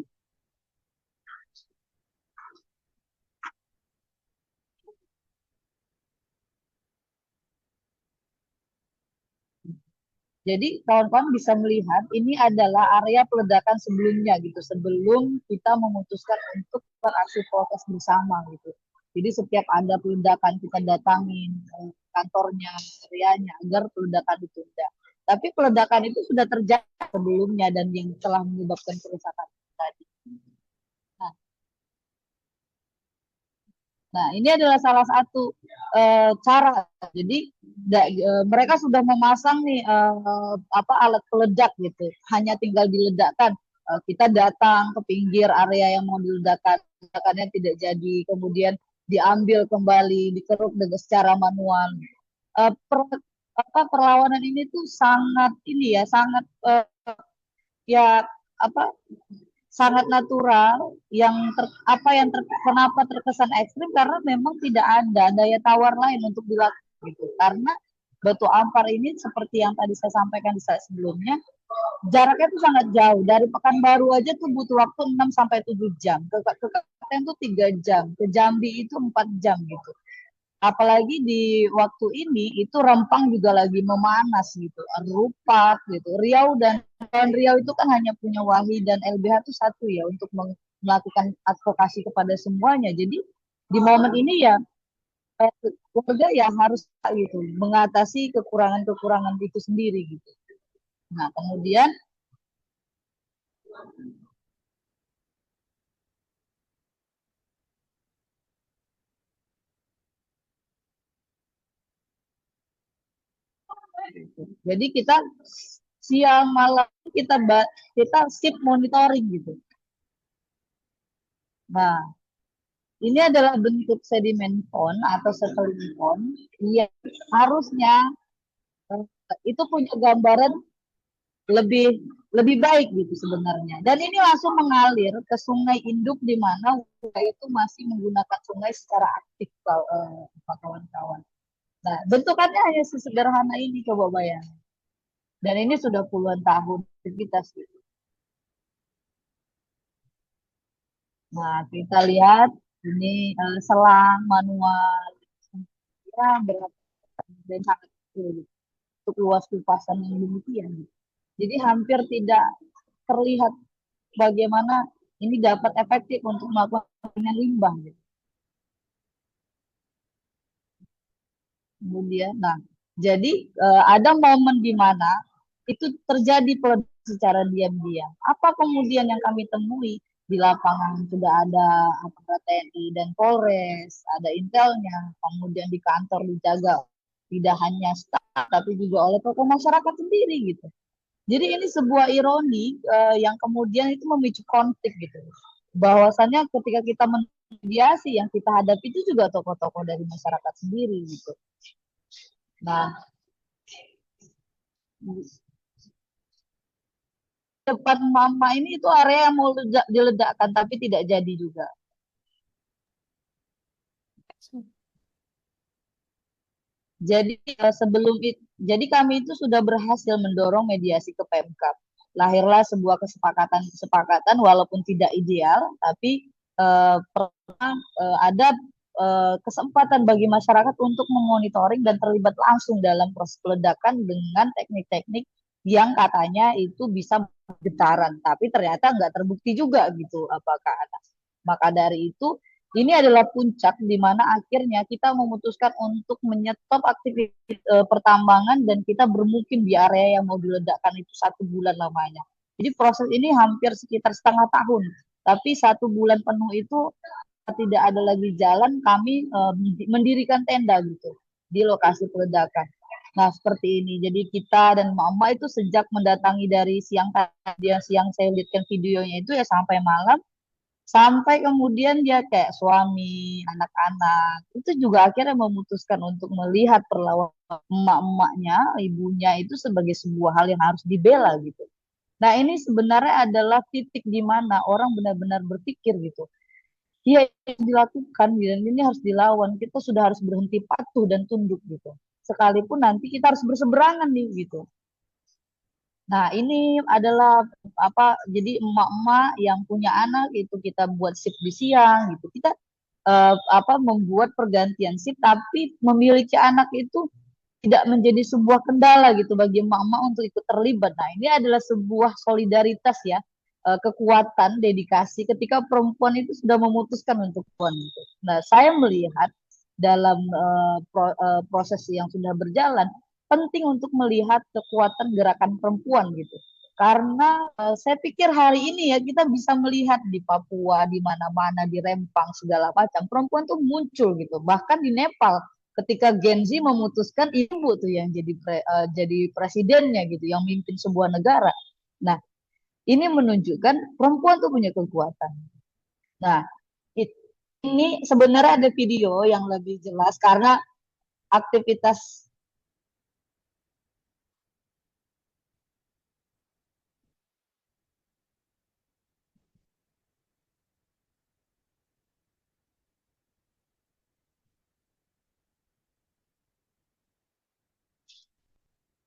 Jadi kawan-kawan bisa melihat ini adalah area peledakan sebelumnya gitu, sebelum kita memutuskan untuk beraksi protes bersama gitu. Jadi setiap ada peledakan kita datangin kantornya, areanya agar peledakan ditunda. Tapi peledakan itu sudah terjadi sebelumnya dan yang telah menyebabkan kerusakan tadi. Nah, Nah, ini adalah salah satu cara. Jadi mereka sudah memasang nih apa alat peledak gitu. Hanya tinggal diledakkan. Kita datang ke pinggir area yang mau diledakkan, ledakannya tidak jadi, kemudian diambil kembali, dikeruk dengan secara manual. Eh, per, Perlawanan ini tuh sangat ini ya, sangat ya apa sangat natural kenapa terkesan ekstrim karena memang tidak ada daya tawar lain untuk dilakukan gitu karena batu ampar ini seperti yang tadi saya sampaikan di slide sebelumnya jaraknya itu sangat jauh dari Pekanbaru aja tuh butuh waktu 6 sampai 7 jam ke Klaten tuh 3 jam ke Jambi itu 4 jam gitu apalagi di waktu ini itu Rempang juga lagi memanas gitu, Rupak gitu. Riau itu kan hanya punya WAHI dan LBH itu satu ya untuk melakukan advokasi kepada semuanya. Jadi di momen ini ya warga ya harus gitu mengatasi kekurangan-kekurangan itu sendiri gitu. Nah, kemudian jadi kita siang malam kita shift monitoring gitu. Nah, ini adalah bentuk sedimen pond atau settling pond yang harusnya itu punya gambaran lebih lebih baik gitu sebenarnya. Dan ini langsung mengalir ke sungai induk di mana itu masih menggunakan sungai secara aktif kawan-kawan. Nah, bentukannya hanya sesederhana ini coba bayangin. Dan ini sudah puluhan tahun aktivitas gitu. Nah, kita lihat ini selang manual ya berapa dan sangat kecil gitu. Untuk luas kupasan yang demikian. Jadi hampir tidak terlihat bagaimana ini dapat efektif untuk melakukan limbah. Gitu. Kemudian, nah, jadi ada momen di mana itu terjadi peledakan secara diam-diam. Apa kemudian yang kami temui di lapangan sudah ada aparat TNI dan Polres, ada intelnya, kemudian di kantor dijaga tidak hanya staf tapi juga oleh tokoh masyarakat sendiri gitu. Jadi ini sebuah ironi yang kemudian itu memicu konflik gitu. Bahwasannya ketika kita mediasi yang kita hadapi itu juga tokoh-tokoh dari masyarakat sendiri gitu. Nah, depan mama ini itu area yang mau diledakkan tapi tidak jadi juga. Jadi jadi kami itu sudah berhasil mendorong mediasi ke Pemkab. Lahirlah sebuah kesepakatan walaupun tidak ideal, tapi pernah ada kesempatan bagi masyarakat untuk memonitoring dan terlibat langsung dalam proses peledakan dengan teknik-teknik yang katanya itu bisa getaran, tapi ternyata nggak terbukti juga gitu apakah ada. Maka dari itu ini adalah puncak di mana akhirnya kita memutuskan untuk menyetop aktivitas pertambangan dan kita bermukim di area yang mau diledakkan itu 1 bulan lamanya. Jadi proses ini hampir sekitar setengah tahun, tapi 1 bulan penuh itu tidak ada lagi jalan, kami mendirikan tenda gitu di lokasi peledakan. Nah, seperti ini. Jadi kita dan mama itu sejak mendatangi dari siang saya lihatkan videonya itu ya sampai malam, sampai kemudian dia kayak suami, anak-anak, itu juga akhirnya memutuskan untuk melihat perlawanan emak-emaknya, ibunya itu sebagai sebuah hal yang harus dibela gitu. Nah, ini sebenarnya adalah titik di mana orang benar-benar berpikir gitu. Iya, yang dilakukan dan ini harus dilawan. Kita sudah harus berhenti patuh dan tunduk gitu. Sekalipun nanti kita harus berseberangan nih gitu. Nah, ini adalah apa? Jadi emak-emak yang punya anak itu kita buat shift di siang gitu. Kita apa membuat pergantian shift, tapi memiliki anak itu tidak menjadi sebuah kendala gitu bagi emak-emak untuk ikut terlibat. Nah, ini adalah sebuah solidaritas ya, kekuatan, dedikasi ketika perempuan itu sudah memutuskan untuk perempuan itu. Nah, saya melihat dalam proses yang sudah berjalan, penting untuk melihat kekuatan gerakan perempuan gitu. Karena saya pikir hari ini ya kita bisa melihat di Papua, di mana-mana, di Rempang segala macam perempuan tuh muncul gitu. Bahkan di Nepal ketika Gen Z memutuskan ibu tuh yang jadi presidennya gitu, yang mimpin sebuah negara. Nah, ini menunjukkan perempuan tuh punya kekuatan. Nah, ini sebenarnya ada video yang lebih jelas karena aktivitas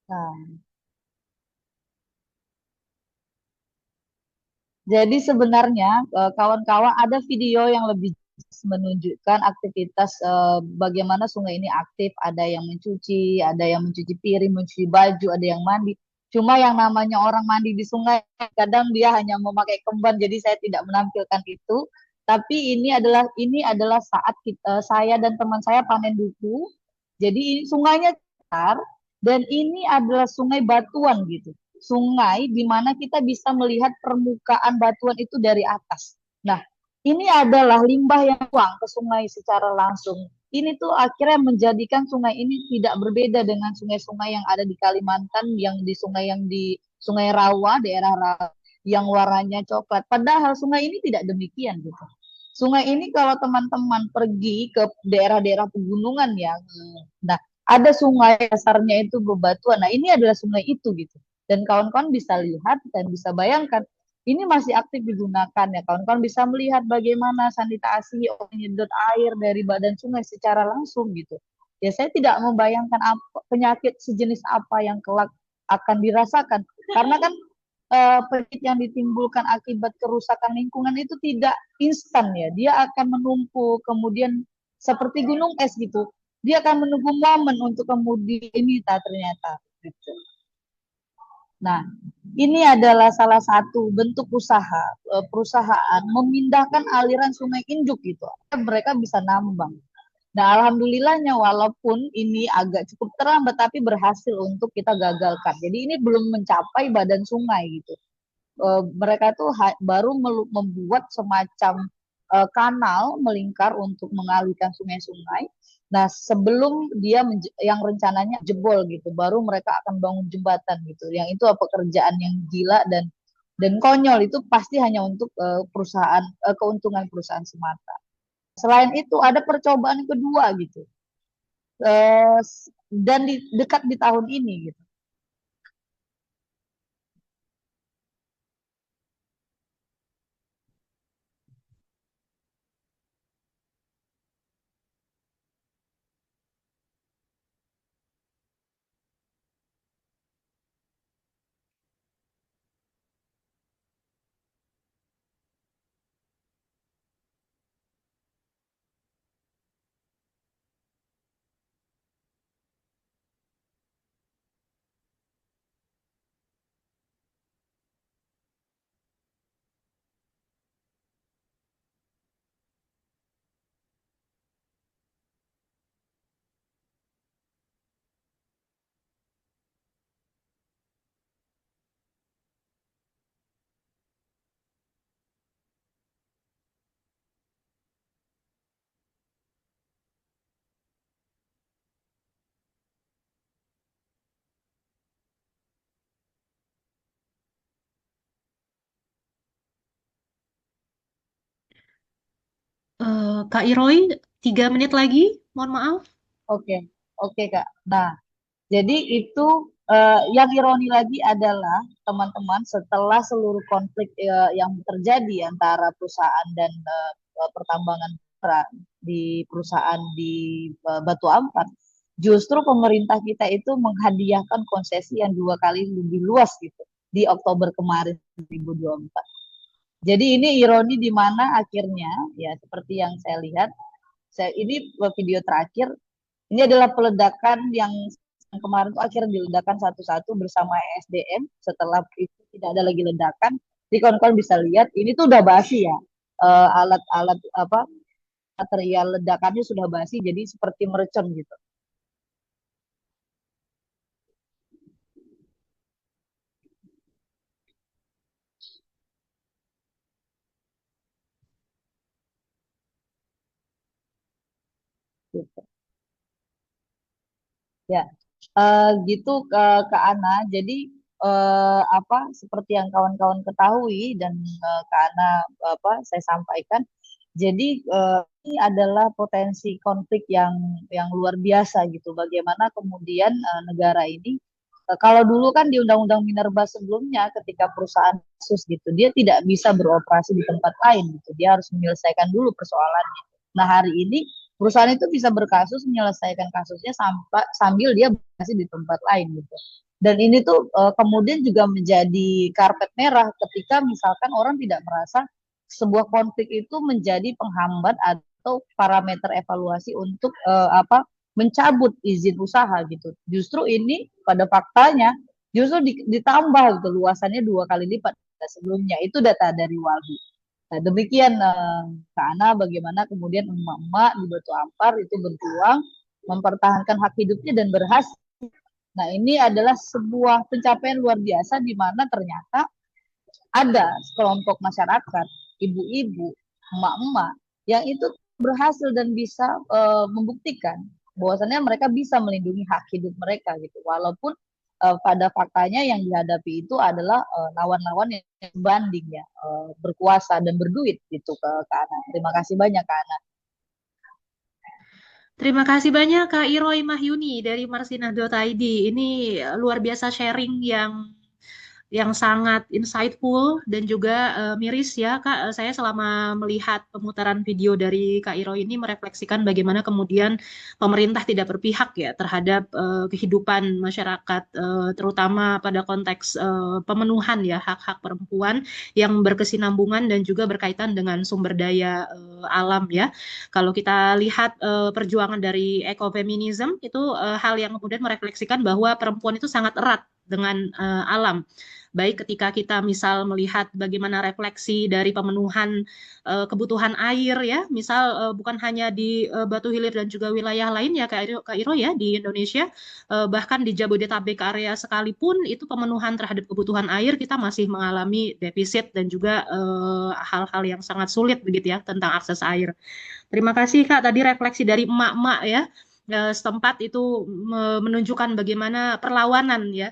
nah, jadi sebenarnya kawan-kawan ada video yang lebih menunjukkan aktivitas bagaimana sungai ini aktif. Ada yang mencuci piring, mencuci baju, ada yang mandi. Cuma yang namanya orang mandi di sungai kadang dia hanya memakai kemban, jadi saya tidak menampilkan itu. Tapi ini adalah saat saya dan teman saya panen duku. Jadi sungainya besar dan ini adalah sungai batuan gitu, sungai di mana kita bisa melihat permukaan batuan itu dari atas. Nah, ini adalah limbah yang buang ke sungai secara langsung. Ini tuh akhirnya menjadikan sungai ini tidak berbeda dengan sungai-sungai yang ada di Kalimantan, yang di Sungai Rawa, daerah Rawa, yang warnanya coklat. Padahal sungai ini tidak demikian gitu. Sungai ini kalau teman-teman pergi ke daerah-daerah pegunungan ya, nah ada sungai dasarnya itu bebatuan. Nah, ini adalah sungai itu gitu. Dan kawan-kawan bisa lihat dan bisa bayangkan ini masih aktif digunakan ya. Kawan-kawan bisa melihat bagaimana sanitasi menyedot air dari badan sungai secara langsung gitu. Ya saya tidak membayangkan penyakit sejenis apa yang kelak akan dirasakan. Karena kan penyakit yang ditimbulkan akibat kerusakan lingkungan itu tidak instan ya. Dia akan menumpuk, kemudian seperti gunung es gitu. Dia akan menunggu momen untuk kemudian ini ternyata. Gitu. Nah, ini adalah salah satu bentuk usaha perusahaan memindahkan aliran sungai induk gitu. Mereka bisa nambang. Nah, alhamdulillahnya walaupun ini agak cukup terlambat tapi berhasil untuk kita gagalkan. Jadi ini belum mencapai badan sungai gitu. Mereka tuh baru membuat semacam kanal melingkar untuk mengalihkan sungai-sungai. Nah, sebelum dia yang rencananya jebol gitu, baru mereka akan bangun jembatan gitu. Yang itu pekerjaan yang gila dan konyol, itu pasti hanya untuk keuntungan perusahaan semata. Selain itu ada percobaan kedua gitu. Dan dekat di tahun ini gitu. Kak Iroy, 3 menit lagi, mohon maaf. Oke, oke Kak. Nah, jadi itu Yang ironi lagi adalah teman-teman setelah seluruh konflik yang terjadi antara perusahaan dan pertambangan di perusahaan di Batu Ampar, justru pemerintah kita itu menghadiahkan konsesi yang 2 kali lebih luas gitu di Oktober kemarin 2024. Jadi ini ironi di mana akhirnya ya seperti yang saya lihat, ini video terakhir, ini adalah peledakan yang kemarin tuh akhirnya diledakkan satu-satu bersama ESDM. Setelah itu tidak ada lagi ledakan. Jadi kawan-kawan bisa lihat ini tuh udah basi ya. Alat-alat apa material ledakannya sudah basi, jadi seperti mercon gitu. Gitu. Ya, gitu ke Ana. Jadi apa seperti yang kawan-kawan ketahui dan ke Ana apa saya sampaikan. Jadi ini adalah potensi konflik yang luar biasa gitu. Bagaimana kemudian negara ini kalau dulu kan di Undang-Undang Minerba sebelumnya ketika perusahaan kasus gitu, dia tidak bisa beroperasi di tempat lain gitu. Dia harus menyelesaikan dulu persoalannya. Nah, hari ini perusahaan itu bisa berkasus menyelesaikan kasusnya sambil dia beroperasi di tempat lain gitu. Dan ini tuh kemudian juga menjadi karpet merah ketika misalkan orang tidak merasa sebuah konflik itu menjadi penghambat atau parameter evaluasi untuk mencabut izin usaha gitu. Justru ini pada faktanya justru ditambah gitu luasannya 2 kali lipat dari sebelumnya. Itu data dari Walhi. Nah, demikian karena bagaimana kemudian emak-emak di Batu Ampar itu berjuang mempertahankan hak hidupnya dan berhasil. Nah, ini adalah sebuah pencapaian luar biasa di mana ternyata ada sekelompok masyarakat, ibu-ibu, emak-emak yang itu berhasil dan bisa membuktikan bahwasannya mereka bisa melindungi hak hidup mereka gitu. Walaupun pada faktanya yang dihadapi itu adalah lawan-lawan yang sebanding ya, berkuasa dan berduit gitu ke Ana. Terima kasih banyak Kak Ana. Terima kasih banyak Kak Iroi Mahyuni dari marsinah.id. Ini luar biasa sharing yang sangat insightful dan juga miris ya Kak. Saya selama melihat pemutaran video dari Kak Iro ini merefleksikan bagaimana kemudian pemerintah tidak berpihak ya terhadap kehidupan masyarakat, terutama pada konteks pemenuhan ya hak-hak perempuan yang berkesinambungan dan juga berkaitan dengan sumber daya alam ya. Kalau kita lihat perjuangan dari ekofeminisme itu hal yang kemudian merefleksikan bahwa perempuan itu sangat erat dengan alam. Baik ketika kita misal melihat bagaimana refleksi dari pemenuhan kebutuhan air ya, misal bukan hanya di Batu Hilir dan juga wilayah lain ya Kak Iro ya di Indonesia, bahkan di Jabodetabek area sekalipun itu pemenuhan terhadap kebutuhan air kita masih mengalami defisit dan juga hal-hal yang sangat sulit begitu ya tentang akses air. Terima kasih Kak tadi refleksi dari emak-emak ya setempat itu menunjukkan bagaimana perlawanan ya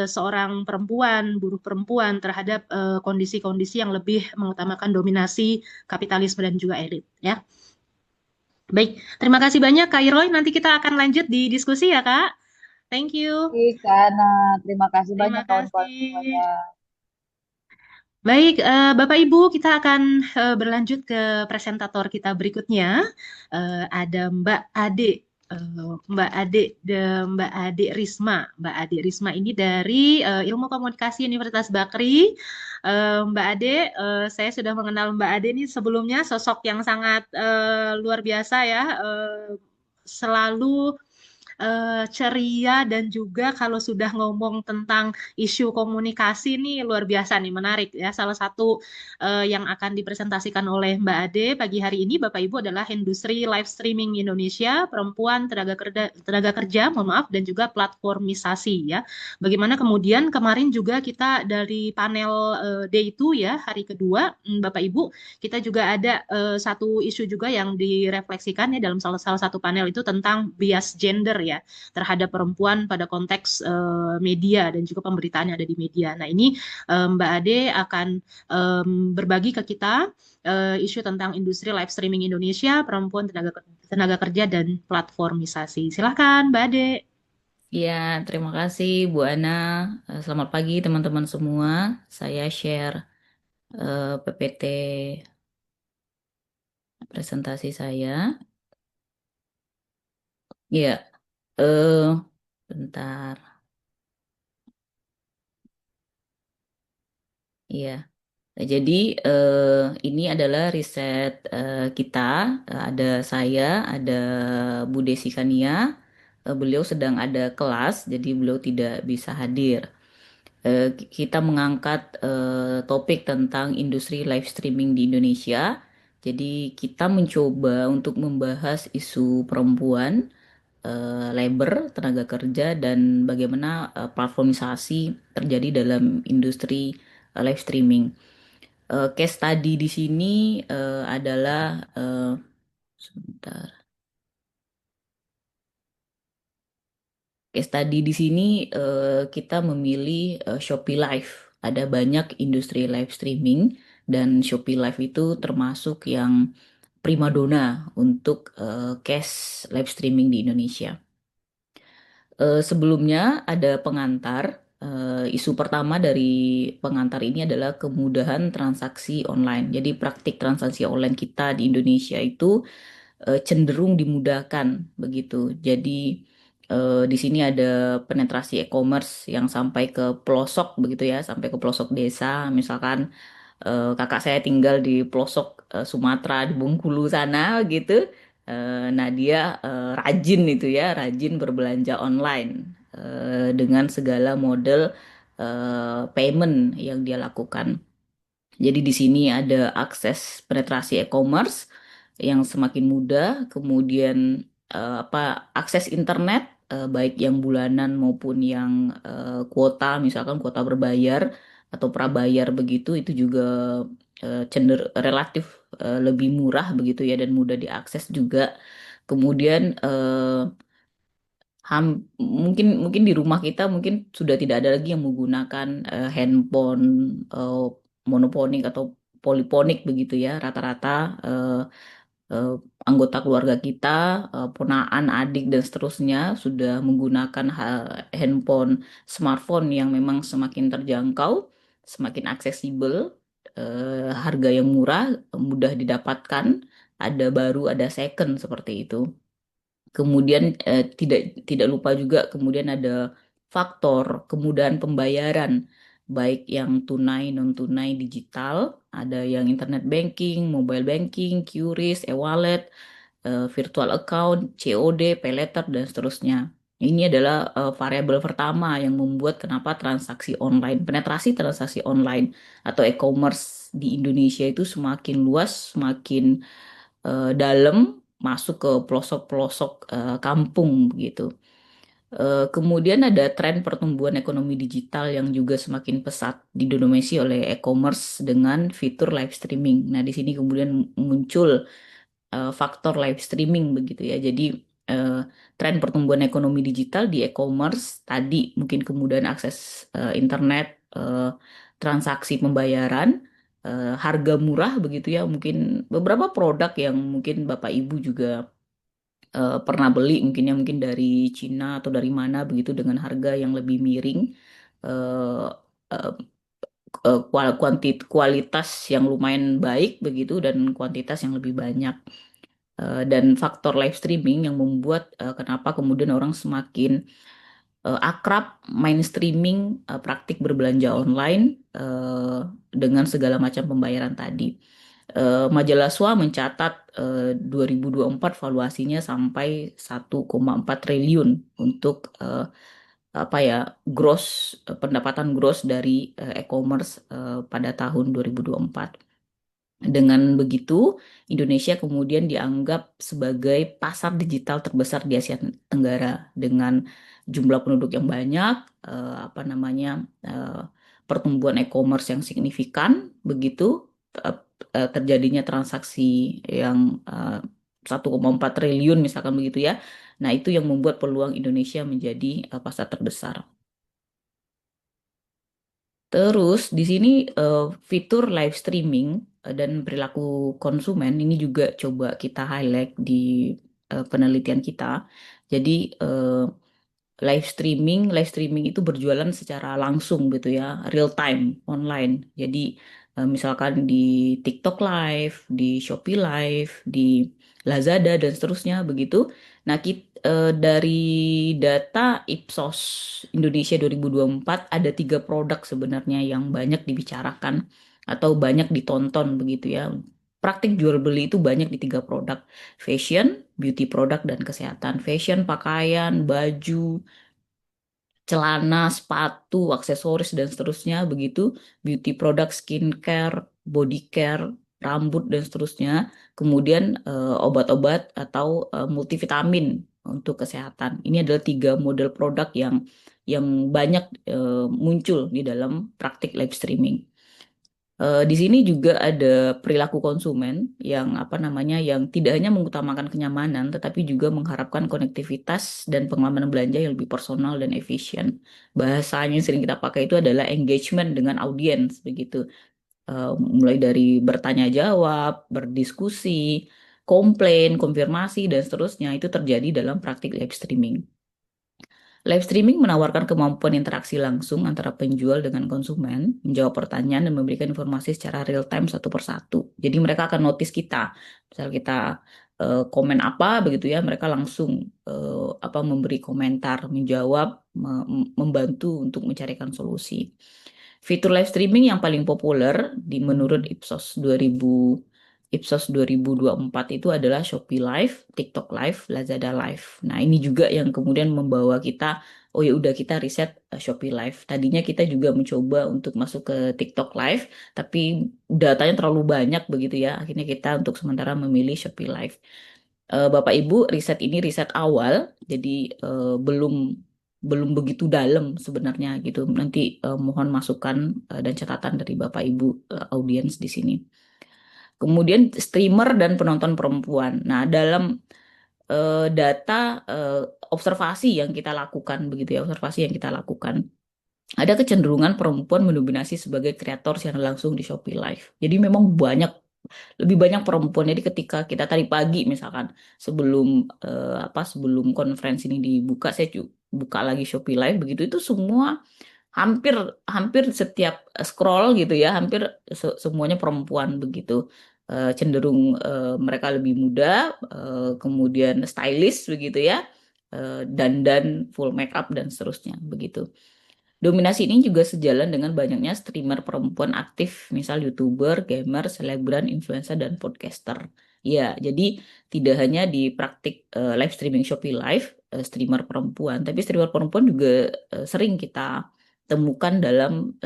seorang perempuan, buruh perempuan terhadap kondisi-kondisi yang lebih mengutamakan dominasi kapitalisme dan juga elit ya. Baik, terima kasih banyak Kak Iroy. Nanti kita akan lanjut di diskusi ya Kak. Thank you. Oke, Kak Ana. Terima kasih Terima banyak kawan-kawan kasih. semuanya. Baik, Bapak Ibu, kita akan berlanjut ke presentator kita berikutnya. Ada Mbak Ade, Mbak Ade Risma. Mbak Ade Risma ini dari Ilmu Komunikasi Universitas Bakri. Mbak Ade, saya sudah mengenal Mbak Ade ini sebelumnya sosok yang sangat luar biasa ya, selalu ceria dan juga kalau sudah ngomong tentang isu komunikasi nih luar biasa nih menarik ya. Salah satu yang akan dipresentasikan oleh Mbak Ade pagi hari ini Bapak Ibu adalah industri live streaming Indonesia, perempuan, tenaga kerja, mohon maaf dan juga platformisasi ya. Bagaimana kemudian kemarin juga kita dari panel day 2 ya hari kedua Bapak Ibu kita juga ada satu isu juga yang direfleksikan ya dalam salah satu panel itu tentang bias gender ya terhadap perempuan pada konteks media dan juga pemberitaan yang ada di media. Nah ini Mbak Ade akan berbagi ke kita isu tentang industri live streaming Indonesia, perempuan, tenaga kerja dan platformisasi. Silakan Mbak Ade. Ya, terima kasih Bu Ana. Selamat pagi teman-teman semua. Saya share PPT presentasi saya. Ya, bentar. Iya. Nah, jadi ini adalah riset kita. Ada saya, ada Bu Desi Kania. Beliau sedang ada kelas, jadi beliau tidak bisa hadir. Kita mengangkat topik tentang industri live streaming di Indonesia. Jadi kita mencoba untuk membahas isu perempuan, labor, tenaga kerja, dan bagaimana platformisasi terjadi dalam industri live streaming. Case study di sini adalah sebentar. Case study di sini kita memilih Shopee Live. Ada banyak industri live streaming dan Shopee Live itu termasuk yang primadona untuk case live streaming di Indonesia. Sebelumnya ada pengantar. Isu pertama dari pengantar ini adalah kemudahan transaksi online. Jadi praktik transaksi online kita di Indonesia itu cenderung dimudahkan begitu. Jadi di sini ada penetrasi e-commerce yang sampai ke pelosok begitu ya, sampai ke pelosok desa. Misalkan kakak saya tinggal di pelosok Sumatera di Bengkulu sana gitu. Nah dia rajin itu ya, rajin berbelanja online dengan segala model payment yang dia lakukan. Jadi di sini ada akses penetrasi e-commerce yang semakin mudah, kemudian apa akses internet baik yang bulanan maupun yang kuota, misalkan kuota berbayar atau prabayar begitu itu juga relatif lebih murah begitu ya dan mudah diakses juga. Kemudian mungkin mungkin di rumah kita mungkin sudah tidak ada lagi yang menggunakan handphone eh, monoponik atau poliponik begitu ya. Rata-rata eh, eh, anggota keluarga kita, ponakan, adik dan seterusnya sudah menggunakan handphone smartphone yang memang semakin terjangkau, semakin aksesibel, harga yang murah, mudah didapatkan, ada baru, ada second seperti itu. Kemudian tidak lupa juga kemudian ada faktor kemudahan pembayaran baik yang tunai non tunai digital, ada yang internet banking, mobile banking, QRIS, e-wallet, virtual account, COD, pay later dan seterusnya. Ini adalah variabel pertama yang membuat kenapa penetrasi transaksi online atau e-commerce di Indonesia itu semakin luas, semakin dalam, masuk ke pelosok-pelosok kampung gitu. Kemudian ada tren pertumbuhan ekonomi digital yang juga semakin pesat didominasi oleh e-commerce dengan fitur live streaming. Nah, di sini kemudian muncul faktor live streaming begitu ya. Jadi eh, tren pertumbuhan ekonomi digital di e-commerce tadi mungkin kemudahan akses internet, transaksi pembayaran, harga murah begitu ya. Mungkin beberapa produk yang mungkin Bapak Ibu juga pernah beli mungkin dari Cina atau dari mana begitu dengan harga yang lebih miring. eh, eh, Kualitas yang lumayan baik begitu dan kuantitas yang lebih banyak. Dan faktor live streaming yang membuat kenapa kemudian orang semakin akrab main streaming praktik berbelanja online dengan segala macam pembayaran tadi. Majalah SWA mencatat 2024 valuasinya sampai 1,4 triliun untuk apa ya pendapatan gross dari e-commerce pada tahun 2024. Dengan begitu, Indonesia kemudian dianggap sebagai pasar digital terbesar di Asia Tenggara dengan jumlah penduduk yang banyak, apa namanya, eh, pertumbuhan e-commerce yang signifikan, begitu eh, terjadinya transaksi yang 1,4 triliun misalkan begitu ya. Nah, itu yang membuat peluang Indonesia menjadi pasar terbesar. Terus di sini fitur live streaming dan perilaku konsumen ini juga coba kita highlight di penelitian kita. Jadi live streaming itu berjualan secara langsung gitu ya, real time online. Jadi misalkan di TikTok Live, di Shopee Live, di Lazada dan seterusnya begitu. Nah, dari data Ipsos Indonesia 2024 ada 3 produk sebenarnya yang banyak dibicarakan atau banyak ditonton begitu ya. Praktik jual beli itu banyak di 3 produk: fashion, beauty product, dan kesehatan. Fashion, pakaian, baju, celana, sepatu, aksesoris, dan seterusnya begitu. Beauty product, skincare, body care, rambut, dan seterusnya. Kemudian obat-obat atau multivitamin untuk kesehatan. Ini adalah 3 model produk yang banyak muncul di dalam praktik live streaming. Di sini juga ada perilaku konsumen yang apa namanya yang tidak hanya mengutamakan kenyamanan tetapi juga mengharapkan konektivitas dan pengalaman belanja yang lebih personal dan efisien. Bahasanya yang sering kita pakai itu adalah engagement dengan audiens begitu. Mulai dari bertanya jawab, berdiskusi, komplain, konfirmasi dan seterusnya itu terjadi dalam praktik live streaming. Live streaming menawarkan kemampuan interaksi langsung antara penjual dengan konsumen, menjawab pertanyaan dan memberikan informasi secara real time satu persatu. Jadi mereka akan notice kita, misal kita komen apa begitu ya, mereka langsung memberi komentar, menjawab, membantu untuk mencarikan solusi. Fitur live streaming yang paling populer menurut Ipsos 2024 itu adalah Shopee Live, TikTok Live, Lazada Live. Nah, ini juga yang kemudian membawa kita, oh ya udah kita riset Shopee Live. Tadinya kita juga mencoba untuk masuk ke TikTok Live, tapi datanya terlalu banyak begitu ya. Akhirnya kita untuk sementara memilih Shopee Live. Bapak Ibu, riset ini riset awal, jadi belum begitu dalam sebenarnya gitu. Nanti mohon masukan dan catatan dari Bapak Ibu audiens di sini. Kemudian streamer dan penonton perempuan. Nah, dalam data observasi yang kita lakukan begitu ya, observasi yang kita lakukan, ada kecenderungan perempuan mendominasi sebagai kreator secara langsung di Shopee Live. Jadi memang lebih banyak perempuan. Jadi ketika kita tadi pagi misalkan sebelum konferensi ini dibuka, saya buka lagi Shopee Live begitu, itu semua hampir hampir setiap scroll gitu ya, hampir semuanya perempuan begitu. Cenderung mereka lebih muda, kemudian stylish begitu ya, dandan full makeup dan seterusnya begitu. Dominasi ini juga sejalan dengan banyaknya streamer perempuan aktif, misal YouTuber, gamer, selebgram, influencer, dan podcaster. Ya, jadi tidak hanya di praktik live streaming Shopee Live, streamer perempuan, tapi streamer perempuan juga sering kita temukan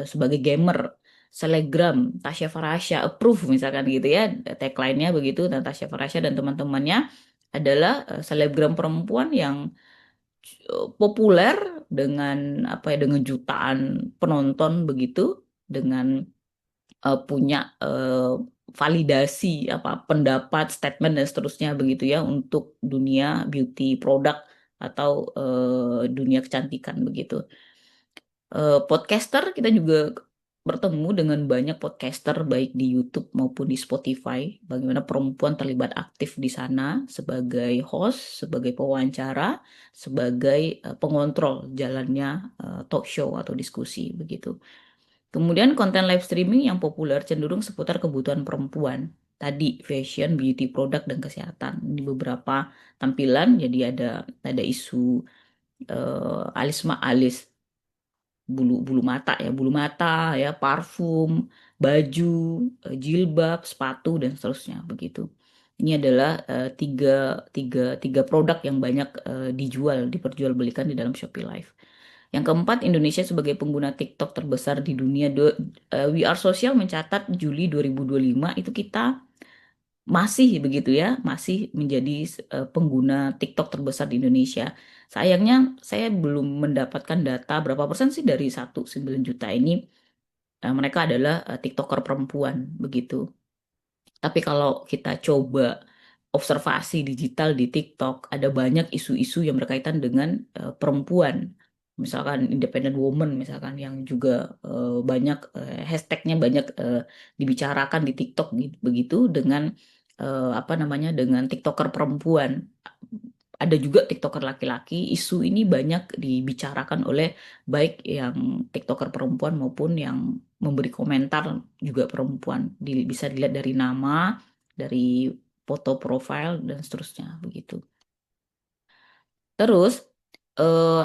sebagai gamer. Selebgram, Tasya Farasya, approve misalkan gitu ya, tagline-nya begitu, dan Tasya Farasya dan teman-temannya adalah selebgram perempuan yang populer dengan jutaan penonton begitu, dengan punya validasi pendapat, statement dan seterusnya begitu ya untuk dunia beauty product atau dunia kecantikan begitu. Podcaster, kita juga bertemu dengan banyak podcaster baik di YouTube maupun di Spotify. Bagaimana perempuan terlibat aktif di sana sebagai host, sebagai pewawancara, sebagai pengontrol jalannya talk show atau diskusi begitu. Kemudian konten live streaming yang populer cenderung seputar kebutuhan perempuan. Tadi fashion, beauty product, dan kesehatan. Ini beberapa tampilan. Jadi ada isu alis bulu mata ya, parfum, baju, jilbab, sepatu dan seterusnya begitu. Ini adalah tiga produk yang banyak diperjualbelikan di dalam Shopee Live. Yang keempat, Indonesia sebagai pengguna TikTok terbesar di dunia. We Are Social mencatat Juli 2025 itu kita masih begitu ya, masih menjadi pengguna TikTok terbesar di Indonesia. Sayangnya saya belum mendapatkan data berapa persen sih dari 1,9 juta ini mereka adalah TikToker perempuan begitu. Tapi kalau kita coba observasi digital di TikTok, ada banyak isu-isu yang berkaitan dengan perempuan. Misalkan independent woman, misalkan yang juga banyak hashtagnya banyak dibicarakan di TikTok begitu dengan dengan TikToker perempuan. ada juga TikToker laki-laki. Isu ini banyak dibicarakan oleh baik yang TikToker perempuan maupun yang memberi komentar juga perempuan. Bisa dilihat dari nama, dari foto profile dan seterusnya begitu. Terus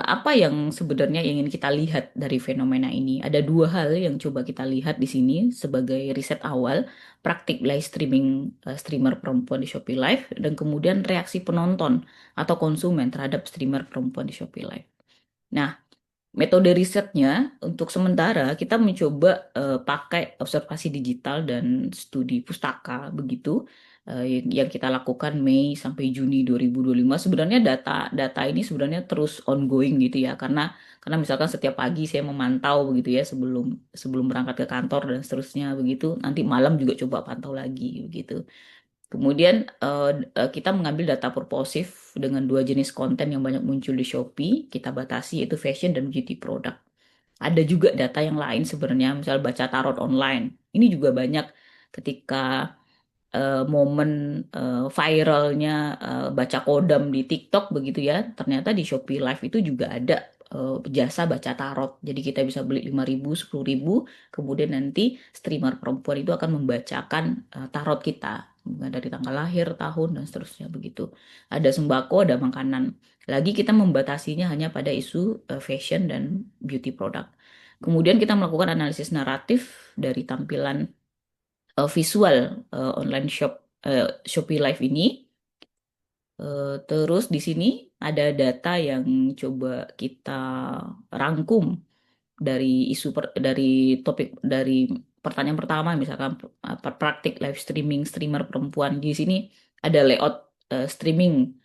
apa yang sebenarnya ingin kita lihat dari fenomena ini? Ada dua hal yang coba kita lihat di sini sebagai riset awal, praktik live streaming streamer perempuan di Shopee Live dan kemudian reaksi penonton atau konsumen terhadap streamer perempuan di Shopee Live. Nah, metode risetnya untuk sementara kita mencoba pakai observasi digital dan studi pustaka begitu yang kita lakukan Mei sampai Juni 2025. Sebenarnya data ini sebenarnya terus ongoing gitu ya karena misalkan setiap pagi saya memantau begitu ya sebelum sebelum berangkat ke kantor dan seterusnya begitu. Nanti malam juga coba pantau lagi begitu. Kemudian kita mengambil data purposif dengan dua jenis konten yang banyak muncul di Shopee, kita batasi yaitu fashion dan beauty product. Ada juga data yang lain sebenarnya, misal baca tarot online. Ini juga banyak ketika momen viralnya baca kodam di TikTok begitu ya. Ternyata di Shopee Live itu juga ada jasa baca tarot. Jadi kita bisa beli 5.000, 10.000, kemudian nanti streamer perempuan itu akan membacakan tarot kita dari tanggal lahir, tahun dan seterusnya begitu. Ada sembako, ada makanan. Lagi kita membatasinya hanya pada isu fashion dan beauty product. Kemudian kita melakukan analisis naratif dari tampilan visual online Shopee Live ini. Terus di sini ada data yang coba kita rangkum dari dari topik dari pertanyaan pertama misalkan praktik live streaming streamer perempuan. Di sini ada layout streaming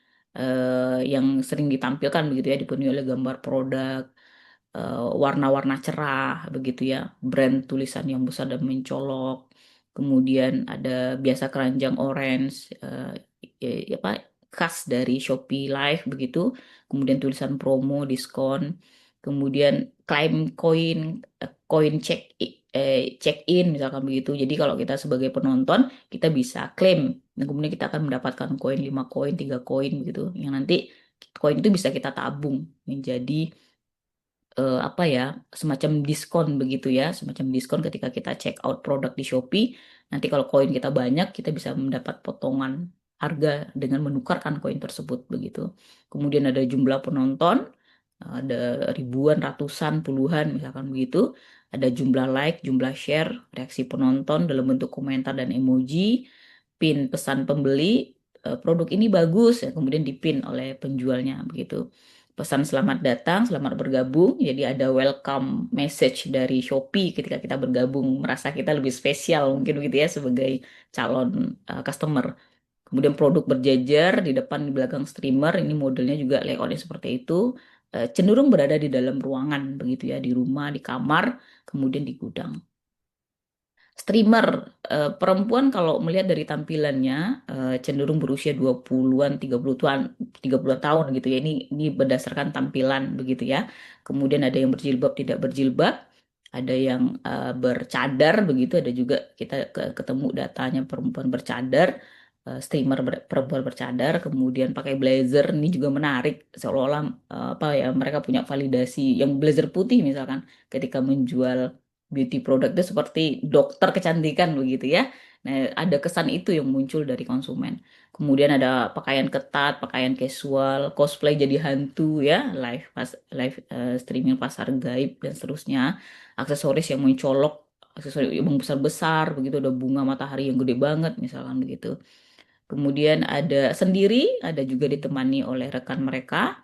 yang sering ditampilkan begitu ya, dipenuhi oleh gambar produk, warna-warna cerah begitu ya, brand tulisan yang besar dan mencolok. Kemudian ada biasa keranjang orange apa khas dari Shopee Live begitu. Kemudian tulisan promo, diskon. Kemudian klaim koin, koin check in misalkan begitu. Jadi kalau kita sebagai penonton kita bisa klaim. Dan kemudian kita akan mendapatkan koin 5 koin, 3 koin begitu. Yang nanti koin itu bisa kita tabung menjadi apa ya, semacam diskon begitu ya, semacam diskon ketika kita check out produk di Shopee. Nanti kalau koin kita banyak, kita bisa mendapat potongan harga dengan menukarkan koin tersebut begitu. Kemudian ada jumlah penonton, ada ribuan, ratusan, puluhan misalkan begitu. Ada jumlah like, jumlah share, reaksi penonton dalam bentuk komentar dan emoji, pin pesan pembeli, produk ini bagus ya, kemudian dipin oleh penjualnya begitu. Pesan selamat datang, selamat bergabung. Jadi ada welcome message dari Shopee ketika kita bergabung, merasa kita lebih spesial mungkin begitu ya sebagai calon customer. Kemudian produk berjejer di depan di belakang streamer, ini modelnya juga layoutnya seperti itu. Cenderung berada di dalam ruangan begitu ya, di rumah, di kamar, kemudian di gudang. Streamer perempuan kalau melihat dari tampilannya cenderung berusia 20-an, 30-an, 30 tahun gitu ya. Ini berdasarkan tampilan begitu ya. Kemudian ada yang berjilbab, tidak berjilbab, ada yang bercadar begitu, ada juga kita ketemu datanya perempuan bercadar, streamer perempuan bercadar, kemudian pakai blazer. Ini juga menarik seolah-olah apa ya, mereka punya validasi yang blazer putih misalkan ketika menjual beauty product itu seperti dokter kecantikan begitu ya. Nah, ada kesan itu yang muncul dari konsumen. Kemudian ada pakaian ketat, pakaian casual, cosplay jadi hantu ya, live streaming pasar gaib dan seterusnya. Aksesoris yang mencolok, aksesoris yang besar-besar begitu, ada bunga matahari yang gede banget misalkan begitu. Kemudian ada sendiri, ada juga ditemani oleh rekan mereka.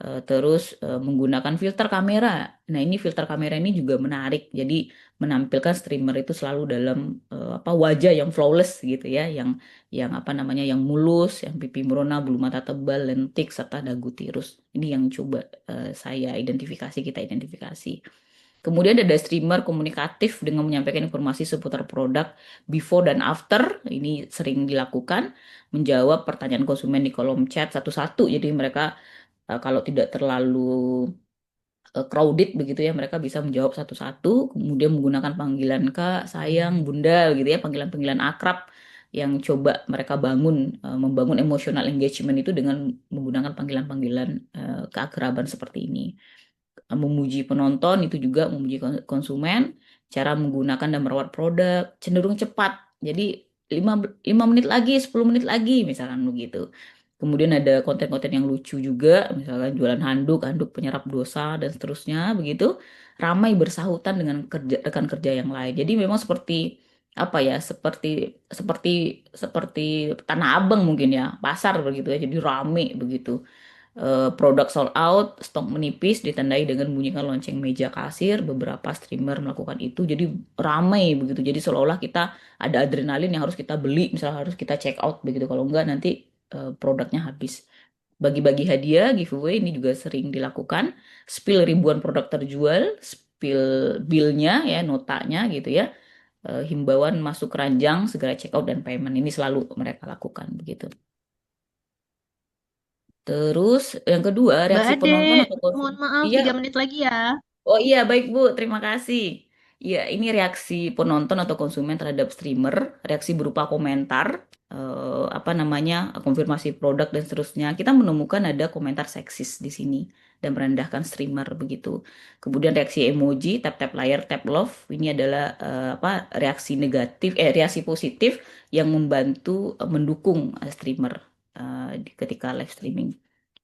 Terus menggunakan filter kamera. Nah, ini filter kamera ini juga menarik. Jadi menampilkan streamer itu selalu dalam apa wajah yang flawless gitu ya, yang apa namanya, yang mulus, yang pipi merona, bulu mata tebal, lentik serta dagu tirus. Ini yang coba saya identifikasi, kita identifikasi. Kemudian ada streamer komunikatif dengan menyampaikan informasi seputar produk before dan after. Ini sering dilakukan, menjawab pertanyaan konsumen di kolom chat satu-satu. Jadi mereka kalau tidak terlalu crowded begitu ya, mereka bisa menjawab satu-satu, kemudian menggunakan panggilan Kak, sayang, Bunda gitu ya, panggilan-panggilan akrab yang coba mereka membangun emotional engagement itu dengan menggunakan panggilan-panggilan keakraban seperti ini. Memuji penonton itu juga memuji konsumen, cara menggunakan dan merawat produk cenderung cepat. Jadi 5 menit lagi, 10 menit lagi misalkan begitu. Kemudian ada konten-konten yang lucu juga, misalkan jualan handuk, handuk penyerap dosa dan seterusnya begitu. Ramai bersahutan dengan rekan kerja yang lain. Jadi memang seperti apa ya, seperti Tanah Abang mungkin ya, pasar begitu ya. Jadi rame begitu. Produk sold out, stok menipis, ditandai dengan bunyikan lonceng meja kasir. Beberapa streamer melakukan itu, jadi ramai begitu. Jadi seolah-olah kita ada adrenalin yang harus kita beli, misalnya harus kita check out begitu. Kalau enggak nanti produknya habis. Bagi-bagi hadiah, giveaway ini juga sering dilakukan. Spill ribuan produk terjual, spill bill-nya ya, notanya gitu ya. Himbauan masuk keranjang, segera check out dan payment ini selalu mereka lakukan begitu. Terus yang kedua, Mbak reaksi Ade, penonton atau mohon konsumen. maaf Iya, 3 menit lagi ya. oh iya baik Bu, terima kasih. Iya, ini reaksi penonton atau konsumen terhadap streamer, reaksi berupa komentar, apa namanya, konfirmasi produk dan seterusnya. Kita menemukan ada komentar seksis di sini dan merendahkan streamer begitu. Kemudian reaksi emoji, tap-tap layar, tap love, ini adalah apa reaksi negatif, reaksi positif yang membantu mendukung streamer ketika live streaming.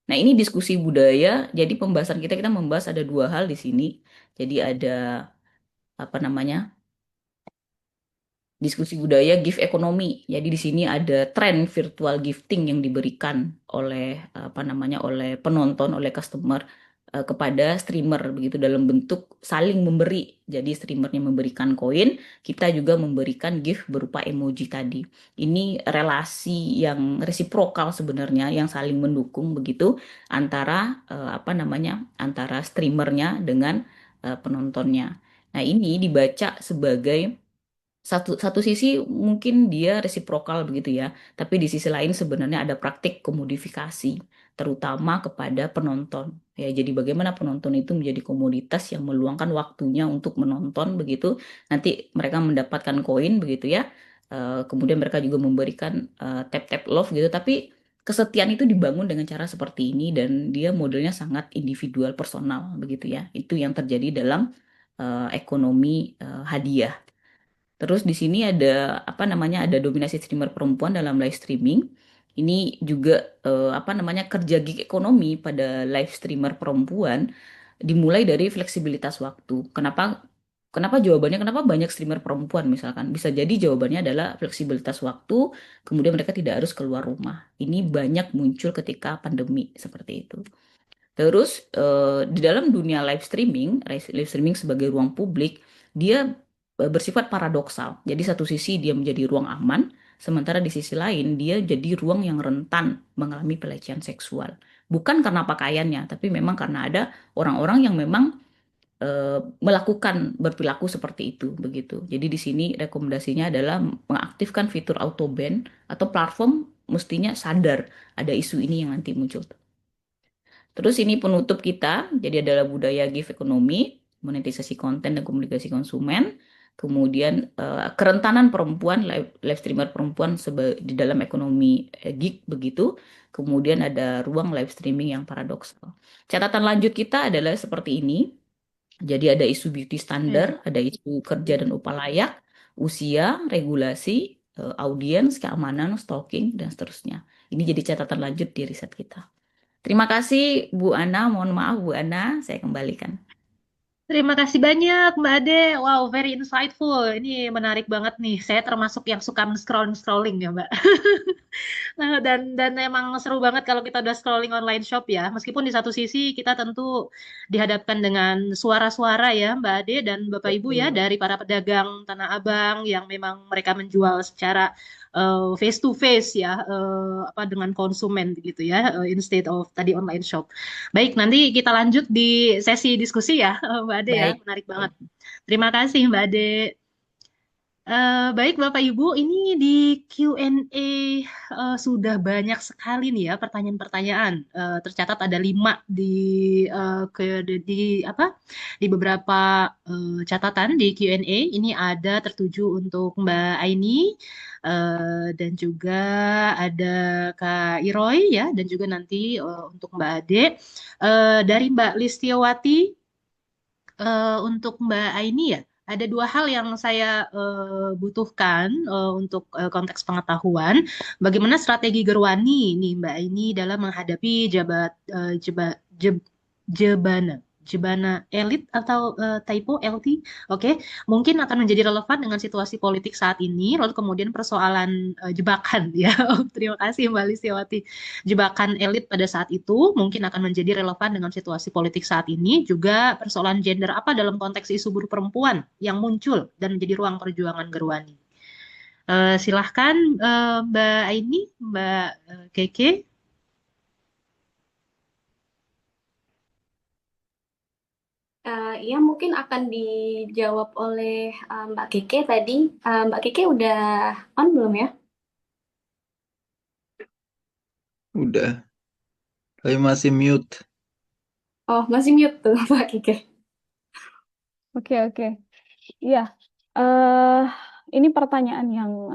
Nah, ini diskusi budaya. Jadi pembahasan kita membahas ada 2 hal di sini. Jadi ada apa namanya? Diskusi budaya gift ekonomi. Jadi di sini ada tren virtual gifting yang diberikan oleh apa namanya? Oleh penonton, oleh customer kepada streamer begitu dalam bentuk saling memberi. Jadi streamernya memberikan koin, kita juga memberikan gift berupa emoji tadi. Ini relasi yang resiprokal sebenarnya yang saling mendukung begitu antara apa namanya? Antara streamernya dengan penontonnya. Nah, ini dibaca sebagai satu sisi mungkin dia resiprokal begitu ya, tapi di sisi lain sebenarnya ada praktik komodifikasi, terutama kepada penonton. Ya, jadi bagaimana penonton itu menjadi komoditas yang meluangkan waktunya untuk menonton begitu, nanti mereka mendapatkan koin begitu ya, kemudian mereka juga memberikan tap-tap love gitu, tapi kesetiaan itu dibangun dengan cara seperti ini dan dia modelnya sangat individual personal begitu ya. Itu yang terjadi dalam ekonomi hadiah. Terus di sini ada apa namanya ada dominasi streamer perempuan dalam live streaming. Ini juga apa namanya kerja gig ekonomi pada live streamer perempuan dimulai dari fleksibilitas waktu. Kenapa jawabannya kenapa banyak streamer perempuan misalkan? Bisa jadi jawabannya adalah fleksibilitas waktu, kemudian mereka tidak harus keluar rumah. Ini banyak muncul ketika pandemi seperti itu. Terus di dalam dunia live streaming sebagai ruang publik, dia bersifat paradoksal. Jadi satu sisi dia menjadi ruang aman, sementara di sisi lain dia jadi ruang yang rentan mengalami pelecehan seksual. Bukan karena pakaiannya, tapi memang karena ada orang-orang yang memang melakukan berperilaku seperti itu, begitu. Jadi di sini rekomendasinya adalah mengaktifkan fitur auto ban atau platform mestinya sadar ada isu ini yang nanti muncul. Terus ini penutup kita, jadi adalah budaya give ekonomi, monetisasi konten dan komunikasi konsumen, kemudian kerentanan perempuan, live streamer perempuan di dalam ekonomi gig begitu, kemudian ada ruang live streaming yang paradoksal. Catatan lanjut kita adalah seperti ini, jadi ada isu beauty standar, ada isu kerja dan upah layak, usia, regulasi, audiens, keamanan, stalking, dan seterusnya. Ini jadi catatan lanjut di riset kita. Terima kasih Bu Ana, mohon maaf Bu Ana, saya kembalikan. Terima kasih banyak Mbak Ade. Wow, very insightful. Ini menarik banget nih. Saya termasuk yang suka scrolling ya Mbak. Nah, dan emang seru banget kalau kita udah scrolling online shop ya. Meskipun di satu sisi kita tentu dihadapkan dengan suara-suara ya Mbak Ade dan Bapak Ibu ya Betul. dari para pedagang Tanah Abang yang memang mereka menjual secara face to face ya apa dengan konsumen begitu ya instead of tadi online shop. Baik, nanti kita lanjut di sesi diskusi ya Mbak Ade ya. Baik. Menarik banget. Terima kasih Mbak Ade. Baik Bapak Ibu, ini di Q&A sudah banyak sekali nih ya pertanyaan-pertanyaan. Tercatat ada 5 di di apa? Di beberapa catatan di Q&A. Ini ada tertuju untuk Mbak Aini dan juga ada Kak Iroy ya, dan juga nanti untuk Mbak Ade. Dari Mbak Listiawati untuk Mbak Aini ya, ada 2 hal yang saya butuhkan untuk konteks pengetahuan. Bagaimana strategi Gerwani nih Mbak Aini dalam menghadapi jebana jebana elit atau typo LT, oke, mungkin akan menjadi relevan dengan situasi politik saat ini. Lalu kemudian persoalan jebakan ya. Terima kasih Mbak Listiawati. Jebakan elit pada saat itu mungkin akan menjadi relevan dengan situasi politik saat ini. Juga persoalan gender apa dalam konteks isu buruh perempuan yang muncul dan menjadi ruang perjuangan Gerwani. Silahkan Mbak Aini, Mbak Keke. Ya mungkin akan dijawab oleh Mbak Keke tadi. Mbak Keke udah on belum ya? Udah, tapi masih mute. Oh, masih mute tuh Mbak Keke. Oke, oke. Iya, eh ini pertanyaan yang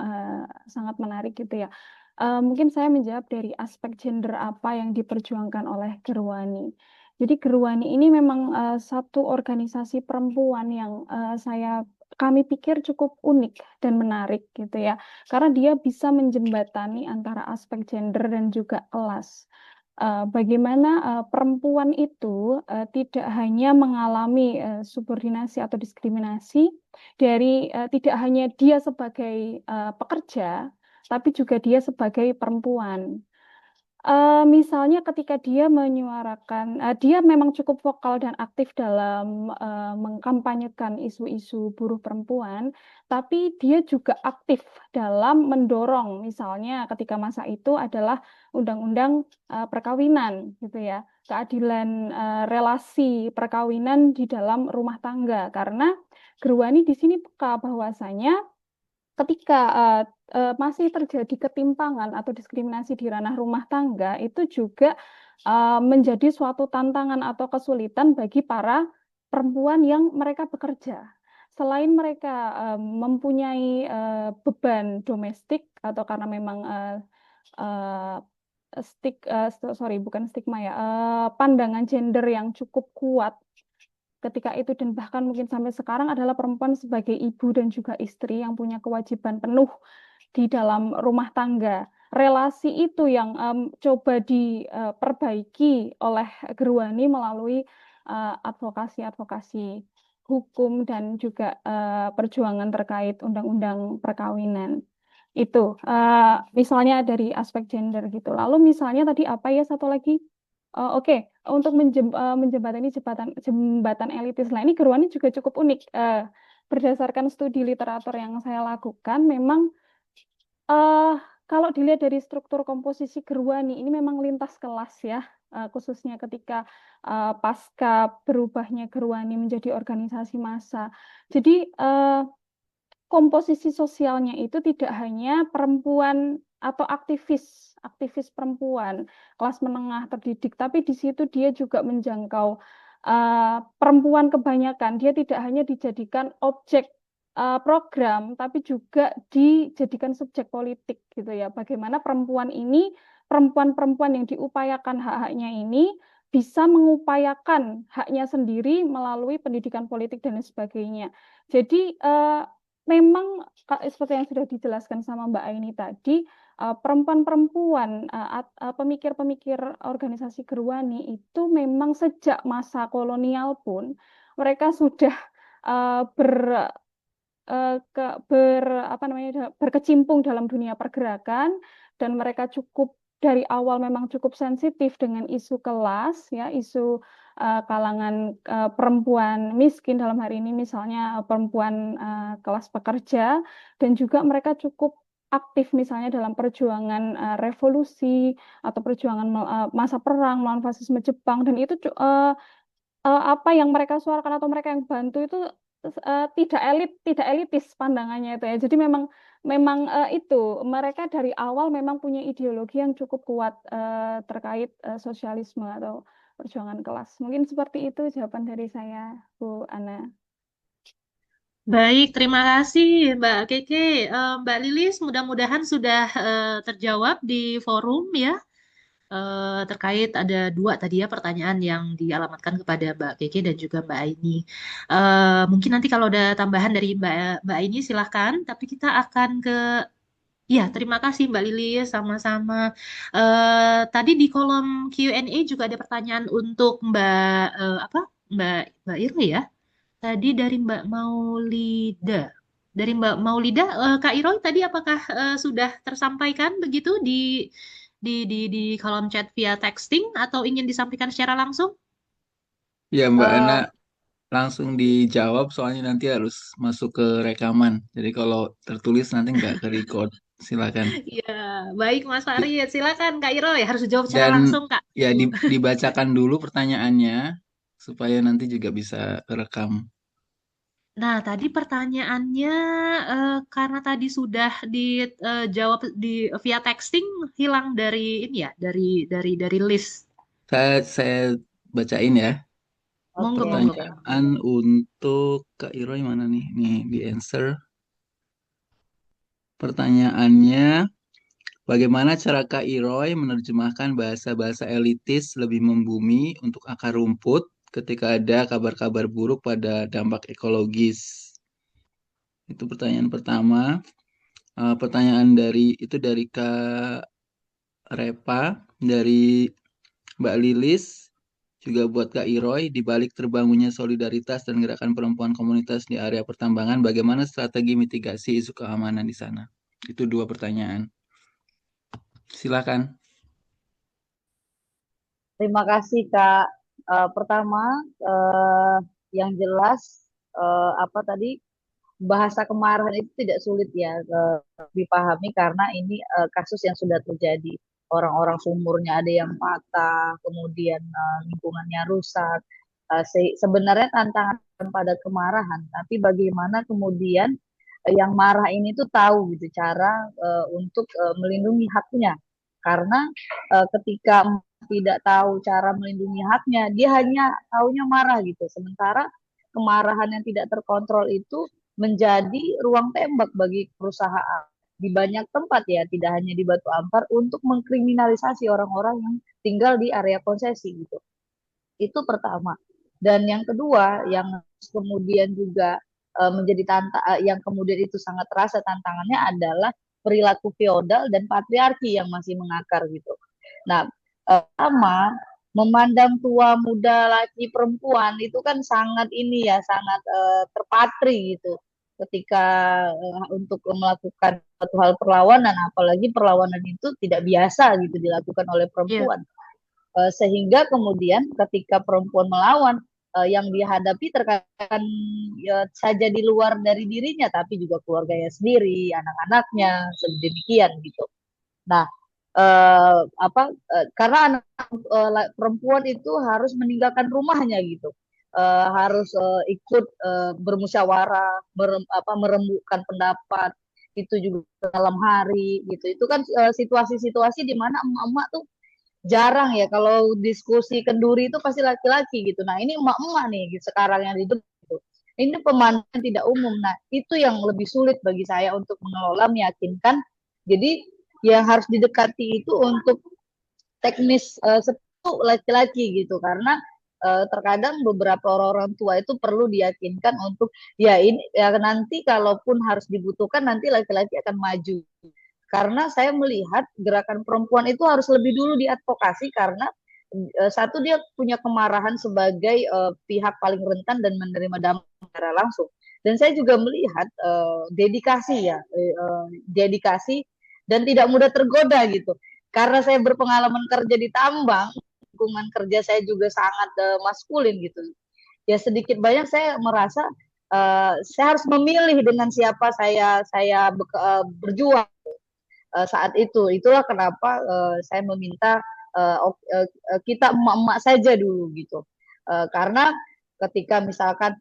sangat menarik gitu ya. Mungkin saya menjawab dari aspek gender apa yang diperjuangkan oleh Gerwani. Jadi Gerwani ini memang satu organisasi perempuan yang kami pikir cukup unik dan menarik gitu ya. Karena dia bisa menjembatani antara aspek gender dan juga kelas. Bagaimana perempuan itu tidak hanya mengalami subordinasi atau diskriminasi dari tidak hanya dia sebagai pekerja, tapi juga dia sebagai perempuan. Misalnya ketika dia menyuarakan, dia memang cukup vokal dan aktif dalam mengkampanyekan isu-isu buruh perempuan, tapi dia juga aktif dalam mendorong, misalnya ketika masa itu adalah undang-undang perkawinan, gitu ya, keadilan relasi perkawinan di dalam rumah tangga, karena Gerwani di sini peka bahwasanya ketika masih terjadi ketimpangan atau diskriminasi di ranah rumah tangga, itu juga menjadi suatu tantangan atau kesulitan bagi para perempuan yang mereka bekerja. Selain mereka mempunyai beban domestik atau karena memang uh, sorry, bukan stigma ya, pandangan gender yang cukup kuat ketika itu dan bahkan mungkin sampai sekarang adalah perempuan sebagai ibu dan juga istri yang punya kewajiban penuh di dalam rumah tangga. Relasi itu yang coba diperbaiki oleh Gerwani melalui advokasi-advokasi hukum dan juga perjuangan terkait undang-undang perkawinan. Itu misalnya dari aspek gender gitu. Lalu misalnya tadi apa ya satu lagi? Oke, untuk menjembatani jembatan elitis. Nah, ini Gerwani juga cukup unik. Berdasarkan studi literatur yang saya lakukan, memang kalau dilihat dari struktur komposisi Gerwani, ini memang lintas kelas ya, khususnya ketika pasca berubahnya Gerwani menjadi organisasi massa. Jadi komposisi sosialnya itu tidak hanya perempuan atau aktivis perempuan kelas menengah terdidik, tapi di situ dia juga menjangkau perempuan kebanyakan. Dia tidak hanya dijadikan objek program, tapi juga dijadikan subjek politik gitu ya. Bagaimana perempuan-perempuan yang diupayakan hak-haknya ini bisa mengupayakan haknya sendiri melalui pendidikan politik dan sebagainya. Jadi memang seperti yang sudah dijelaskan sama Mbak Aini tadi, perempuan-perempuan, pemikir-pemikir organisasi Gerwani itu memang sejak masa kolonial pun mereka sudah berkecimpung dalam dunia pergerakan dan mereka dari awal memang cukup sensitif dengan isu kelas, ya, isu kalangan perempuan miskin dalam hari ini misalnya perempuan kelas pekerja, dan juga mereka cukup aktif misalnya dalam perjuangan revolusi atau perjuangan masa perang melawan fasisme Jepang, dan itu apa yang mereka suarakan atau mereka yang bantu itu tidak elitis pandangannya itu ya. Jadi memang itu mereka dari awal memang punya ideologi yang cukup kuat terkait sosialisme atau perjuangan kelas. Mungkin seperti itu jawaban dari saya, Bu Ana. Baik, terima kasih Mbak Keke. Mbak Lilis, mudah-mudahan sudah terjawab di forum ya. Terkait ada dua tadi ya pertanyaan yang dialamatkan kepada Mbak Keke dan juga Mbak Aini. Mungkin nanti kalau ada tambahan dari Mbak Aini silahkan. Tapi kita akan ke ya, terima kasih Mbak Lilis, sama-sama. Tadi di kolom Q&A juga ada pertanyaan untuk Mbak Ira ya. Tadi dari Mbak Maulida. Dari Mbak Maulida, Kak Iroy tadi apakah sudah tersampaikan begitu di kolom chat via texting atau ingin disampaikan secara langsung? Ya, Mbak Ana Eh, langsung dijawab soalnya nanti harus masuk ke rekaman. Jadi kalau tertulis nanti nggak ke record. Silakan. Ya, baik Mas Farid. Silakan Kak Iroy, harus jawab secara Dan langsung Kak. ya dibacakan dulu pertanyaannya supaya nanti juga bisa kerekam. Nah, tadi pertanyaannya karena tadi sudah dijawab di via texting hilang dari ini ya, dari list. Saya bacain ya. Monggo, oke, monggo. oke. Pertanyaan untuk Kak Iroy mana nih? Nih di answer. Pertanyaannya, bagaimana cara Kak Iroy menerjemahkan bahasa-bahasa elitis lebih membumi untuk akar rumput ketika ada kabar-kabar buruk pada dampak ekologis? Itu pertanyaan pertama. Pertanyaan dari Kak Repa, dari Mbak Lilis, juga buat Kak Iroy, di balik terbangunnya solidaritas dan gerakan perempuan komunitas di area pertambangan, bagaimana strategi mitigasi isu keamanan di sana? Itu dua pertanyaan. Silakan. Terima kasih Kak. Pertama, eh, yang jelas apa tadi bahasa kemarahan itu tidak sulit ya dipahami karena ini kasus yang sudah terjadi. Orang-orang sumurnya ada yang patah, kemudian lingkungannya rusak. Sebenarnya tantangan pada kemarahan, tapi bagaimana kemudian yang marah ini tuh tahu gitu cara untuk melindungi haknya. Karena ketika tidak tahu cara melindungi haknya, dia hanya taunya marah gitu. Sementara kemarahan yang tidak terkontrol itu menjadi ruang tembak bagi perusahaan di banyak tempat ya, tidak hanya di Batu Ampar untuk mengkriminalisasi orang-orang yang tinggal di area konsesi gitu. Itu pertama. Dan yang kedua, yang kemudian juga menjadi yang kemudian itu sangat terasa tantangannya adalah perilaku feodal dan patriarki yang masih mengakar gitu. Nah, pertama memandang tua muda laki perempuan itu kan sangat ini ya sangat terpatri gitu ketika untuk melakukan suatu hal perlawanan apalagi perlawanan itu tidak biasa gitu dilakukan oleh Iya. perempuan. Sehingga kemudian ketika perempuan melawan yang dihadapi terkadang ya, saja di luar dari dirinya tapi juga keluarganya sendiri, anak-anaknya sedemikian gitu. Nah, karena anak perempuan itu harus meninggalkan rumahnya gitu. Harus ikut bermusyawarah, merembukkan pendapat itu juga dalam hari gitu. Itu kan situasi-situasi di mana emak-emak tuh jarang ya kalau diskusi kenduri itu pasti laki-laki gitu. Nah ini emak-emak nih gitu, sekarang yang hidup gitu. Ini pemandangan tidak umum. Nah itu yang lebih sulit bagi saya untuk mengelola meyakinkan. Jadi yang harus didekati itu untuk teknis sepupu laki-laki gitu karena terkadang beberapa orang tua itu perlu diyakinkan untuk ya ini ya nanti kalaupun harus dibutuhkan nanti laki-laki akan maju karena saya melihat gerakan perempuan itu harus lebih dulu diadvokasi karena satu dia punya kemarahan sebagai pihak paling rentan dan menerima dampak secara langsung. Dan saya juga melihat dedikasi ya, dedikasi dan tidak mudah tergoda gitu. Karena saya berpengalaman kerja di tambang, lingkungan kerja saya juga sangat maskulin gitu. Ya sedikit banyak saya merasa saya harus memilih dengan siapa saya berjuang saat itu. Itulah kenapa saya meminta kita emak-emak saja dulu gitu. Karena ketika misalkan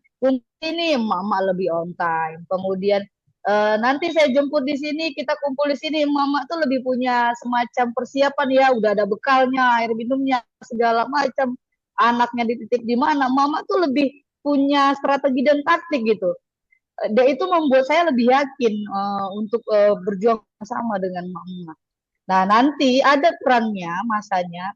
ini emak-emak lebih on time. Kemudian nanti saya jemput di sini, kita kumpul di sini, emak-emak tuh lebih punya semacam persiapan ya, udah ada bekalnya, air minumnya, segala macam. Anaknya dititip di mana, emak-emak tuh lebih punya strategi dan taktik gitu. Dan itu membuat saya lebih yakin untuk berjuang sama dengan emak-emak. Nah, nanti ada perannya masanya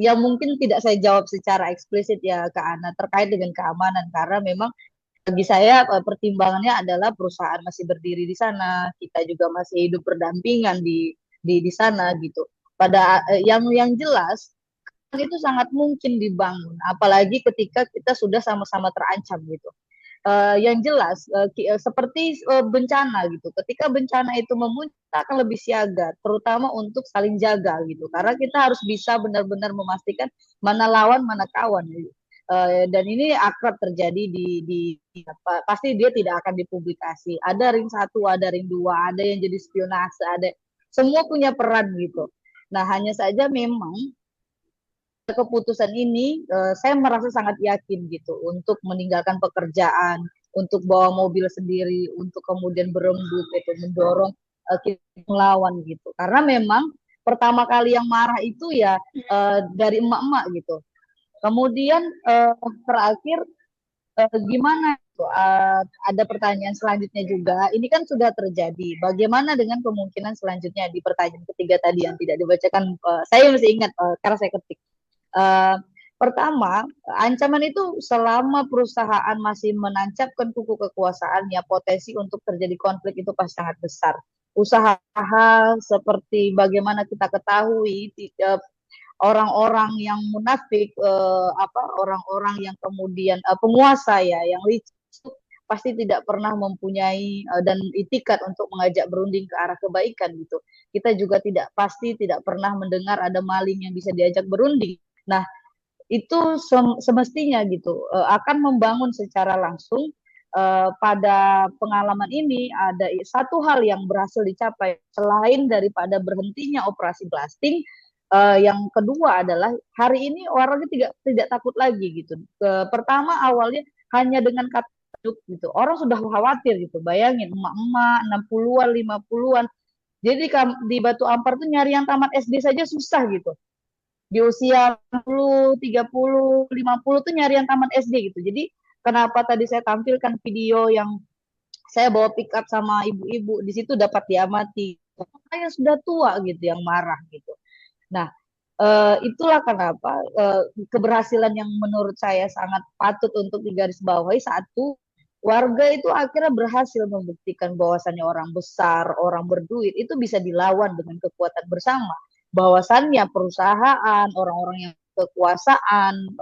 yang mungkin tidak saya jawab secara eksplisit ya ke Ana terkait dengan keamanan karena memang bagi saya pertimbangannya adalah perusahaan masih berdiri di sana, kita juga masih hidup berdampingan di sana gitu. Pada yang jelas itu sangat mungkin dibangun, apalagi ketika kita sudah sama-sama terancam gitu. Yang jelas seperti bencana gitu. Ketika bencana itu memuncak kita akan lebih siaga, terutama untuk saling jaga gitu. Karena kita harus bisa benar-benar memastikan mana lawan, mana kawan. Dan ini akrab terjadi di pasti dia tidak akan dipublikasi. Ada ring 1, ada ring 2, ada yang jadi spionase, ada semua punya peran gitu. Nah, hanya saja memang keputusan ini saya merasa sangat yakin gitu untuk meninggalkan pekerjaan, untuk bawa mobil sendiri, untuk kemudian berembuk itu mendorong kita melawan gitu. Karena memang pertama kali yang marah itu ya dari emak-emak gitu. Kemudian terakhir gimana? Ada pertanyaan selanjutnya juga. Ini kan sudah terjadi. Bagaimana dengan kemungkinan selanjutnya di pertanyaan ketiga tadi yang tidak dibacakan? Saya masih ingat karena saya ketik. Pertama, ancaman itu selama perusahaan masih menancapkan kuku kekuasaannya, potensi untuk terjadi konflik itu pasti sangat besar. Usaha seperti bagaimana kita ketahui orang-orang yang munafik, orang-orang yang kemudian penguasa ya, yang licik pasti tidak pernah mempunyai dan itikat untuk mengajak berunding ke arah kebaikan gitu. Kita juga pasti tidak pernah mendengar ada maling yang bisa diajak berunding. Nah, itu semestinya gitu akan membangun secara langsung pada pengalaman ini ada satu hal yang berhasil dicapai selain daripada berhentinya operasi blasting. Yang kedua adalah hari ini orangnya tidak takut lagi gitu. Pertama awalnya hanya dengan kata gitu. Orang sudah khawatir gitu. Bayangin emak-emak 60-an, 50-an. Jadi di Batu Ampar tuh nyari yang tamat SD saja susah gitu. Di usia 30, 30, 50 tuh nyari yang tamat SD gitu. Jadi kenapa tadi saya tampilkan video yang saya bawa pick up sama ibu-ibu, di situ dapat diamati. Saya sudah tua gitu yang marah gitu. Nah, itulah kenapa keberhasilan yang menurut saya sangat patut untuk digarisbawahi. Satu, warga itu akhirnya berhasil membuktikan bahwasannya orang besar, orang berduit itu bisa dilawan dengan kekuatan bersama. Bahwasannya perusahaan, orang-orang yang kekuasaan,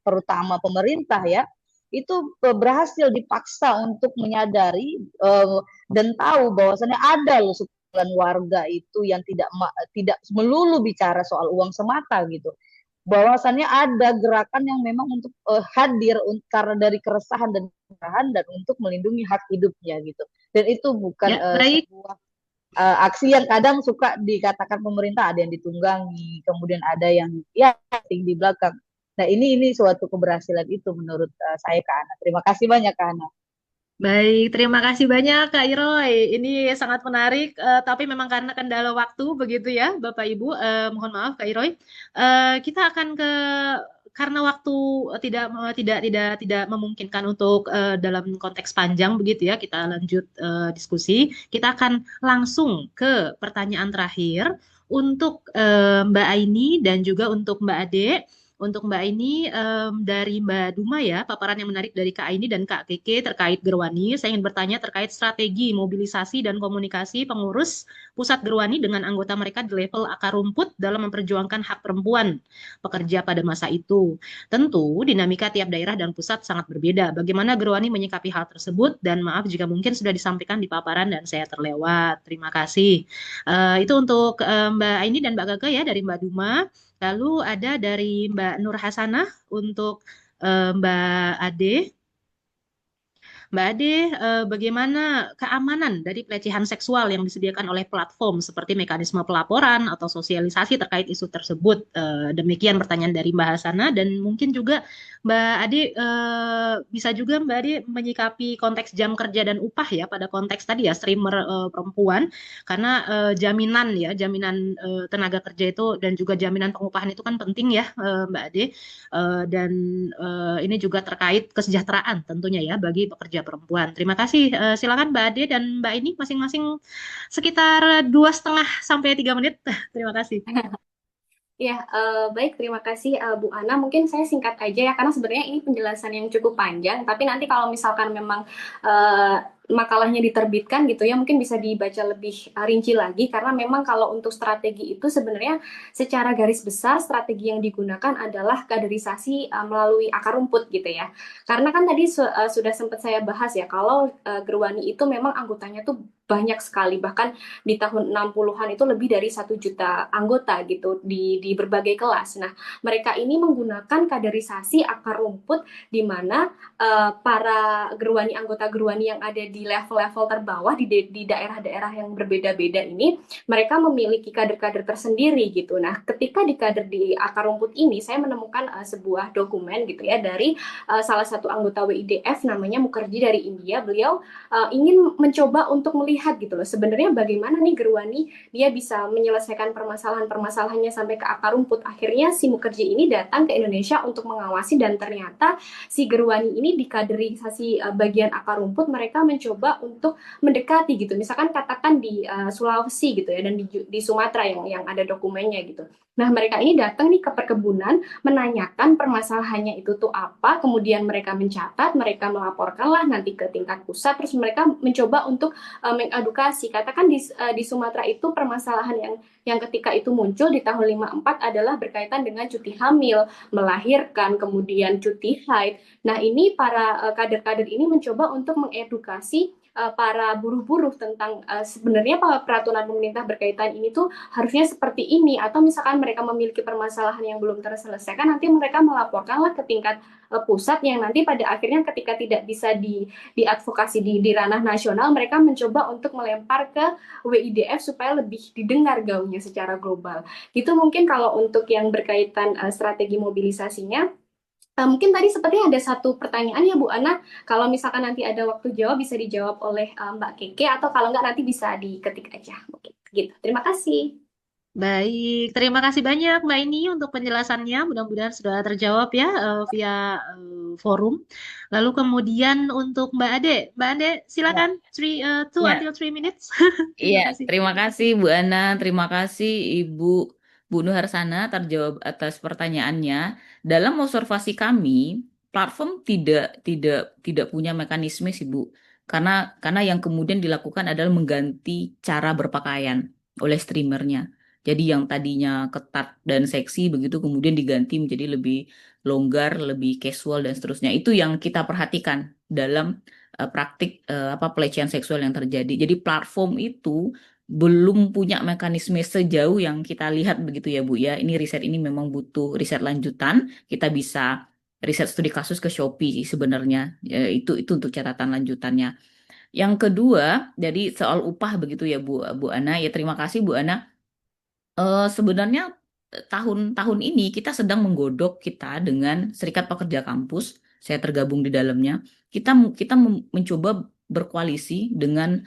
terutama pemerintah ya, itu berhasil dipaksa untuk menyadari dan tahu bahwasannya ada loh warga itu yang tidak melulu bicara soal uang semata gitu. Bahwasannya ada gerakan yang memang untuk hadir karena dari keresahan dan kemarahan dan untuk melindungi hak hidupnya gitu. Dan itu bukan sebuah aksi yang kadang suka dikatakan pemerintah ada yang ditunggangi, kemudian ada yang ya di belakang. Nah ini suatu keberhasilan itu menurut saya Kak Ana. Terima kasih banyak Kak Ana. Baik, terima kasih banyak Kak Iroy. Ini sangat menarik, tapi memang karena kendala waktu begitu ya, Bapak Ibu. Mohon maaf Kak Iroy. Kita akan karena waktu tidak memungkinkan untuk dalam konteks panjang begitu ya. Kita lanjut diskusi. Kita akan langsung ke pertanyaan terakhir untuk Mbak Aini dan juga untuk Mbak Ade. Untuk Mbak Aini dari Mbak Duma ya, paparan yang menarik dari Kak Aini dan Kak Keke terkait Gerwani. Saya ingin bertanya terkait strategi mobilisasi dan komunikasi pengurus pusat Gerwani dengan anggota mereka di level akar rumput dalam memperjuangkan hak perempuan pekerja pada masa itu. Tentu dinamika tiap daerah dan pusat sangat berbeda. Bagaimana Gerwani menyikapi hal tersebut? Dan maaf jika mungkin sudah disampaikan di paparan dan saya terlewat. Terima kasih. Itu untuk Mbak Aini dan Mbak Gaga ya dari Mbak Duma. Lalu ada dari Mbak Nur Hasanah untuk Mbak Ade. Mbak Ade, bagaimana keamanan dari pelecehan seksual yang disediakan oleh platform seperti mekanisme pelaporan atau sosialisasi terkait isu tersebut? Demikian pertanyaan dari Mbak Hasana dan mungkin juga Mbak Ade bisa juga Mbak Ade menyikapi konteks jam kerja dan upah ya pada konteks tadi ya streamer perempuan karena jaminan tenaga kerja itu dan juga jaminan pengupahan itu kan penting ya Mbak Ade. Dan ini juga terkait kesejahteraan tentunya ya bagi pekerja perempuan. Terima kasih. Silakan Mbak Ade dan Mbak ini masing-masing sekitar 2,5 sampai 3 menit. Terima kasih. Ya, baik, terima kasih Bu Ana. Mungkin saya singkat aja ya, karena sebenarnya ini penjelasan yang cukup panjang. Tapi nanti kalau misalkan memang makalahnya diterbitkan gitu ya, mungkin bisa dibaca lebih rinci lagi. Karena memang kalau untuk strategi itu sebenarnya secara garis besar strategi yang digunakan adalah kaderisasi melalui akar rumput gitu ya. Karena kan tadi sudah sempat saya bahas ya, kalau Gerwani itu memang anggotanya tuh banyak sekali, bahkan di tahun 60-an itu lebih dari 1 juta anggota gitu di berbagai kelas. Nah, mereka ini menggunakan kaderisasi akar rumput di mana para gerwani, anggota gerwani yang ada di level-level terbawah di daerah-daerah yang berbeda-beda ini, mereka memiliki kader-kader tersendiri gitu. Nah, ketika di kader di akar rumput ini, saya menemukan sebuah dokumen gitu ya dari salah satu anggota WIDF namanya Mukherjee dari India. Beliau ingin mencoba untuk melihat gitu loh, sebenarnya bagaimana nih Gerwani dia bisa menyelesaikan permasalahan-permasalahannya sampai ke akar rumput. Akhirnya si Mukherjee ini datang ke Indonesia untuk mengawasi dan ternyata si Gerwani ini di kaderisasi bagian akar rumput mereka mencoba untuk mendekati gitu. Misalkan katakan di Sulawesi gitu ya dan di Sumatera yang ada dokumennya gitu. Nah, mereka ini datang nih ke perkebunan menanyakan permasalahannya itu tuh apa, kemudian mereka mencatat, mereka melaporkanlah nanti ke tingkat pusat, terus mereka mencoba untuk mengedukasi. Katakan di Sumatera itu permasalahan yang ketika itu muncul di tahun 54 adalah berkaitan dengan cuti hamil, melahirkan, kemudian cuti haid. Nah, ini para kader-kader ini mencoba untuk mengedukasi para buruh-buruh tentang sebenarnya peraturan pemerintah berkaitan ini tuh harusnya seperti ini, atau misalkan mereka memiliki permasalahan yang belum terselesaikan, nanti mereka melaporkanlah ke tingkat pusat yang nanti pada akhirnya ketika tidak bisa diadvokasi di ranah nasional, mereka mencoba untuk melempar ke WIDF supaya lebih didengar gaungnya secara global. Gitu mungkin kalau untuk yang berkaitan strategi mobilisasinya. Mungkin tadi sepertinya ada satu pertanyaan ya Bu Ana, kalau misalkan nanti ada waktu jawab bisa dijawab oleh Mbak Keke, atau kalau nggak nanti bisa diketik aja. Mungkin gitu. Terima kasih. Baik, terima kasih banyak Mbak ini untuk penjelasannya. Mudah-mudahan sudah terjawab ya via forum. Lalu kemudian untuk Mbak Ade Ya, silakan 2 ya, until 3 minutes. iya. Terima kasih. Terima kasih Bu Ana, terima kasih Ibu Bu Nuharsana terjawab atas pertanyaannya. Dalam observasi kami, platform tidak punya mekanisme sih Bu, karena yang kemudian dilakukan adalah mengganti cara berpakaian oleh streamernya. Jadi yang tadinya ketat dan seksi begitu kemudian diganti menjadi lebih longgar, lebih casual dan seterusnya. Itu yang kita perhatikan dalam praktik pelecehan seksual yang terjadi. Jadi platform itu belum punya mekanisme sejauh yang kita lihat begitu ya Bu ya. Ini riset ini memang butuh riset lanjutan. Kita bisa riset studi kasus ke Shopee sih sebenarnya. Itu untuk catatan lanjutannya. Yang kedua, jadi soal upah begitu ya Bu Ana. Ya terima kasih Bu Ana. Sebenarnya tahun-tahun ini kita sedang menggodok kita dengan Serikat Pekerja Kampus. Saya tergabung di dalamnya. Kita mencoba berkoalisi dengan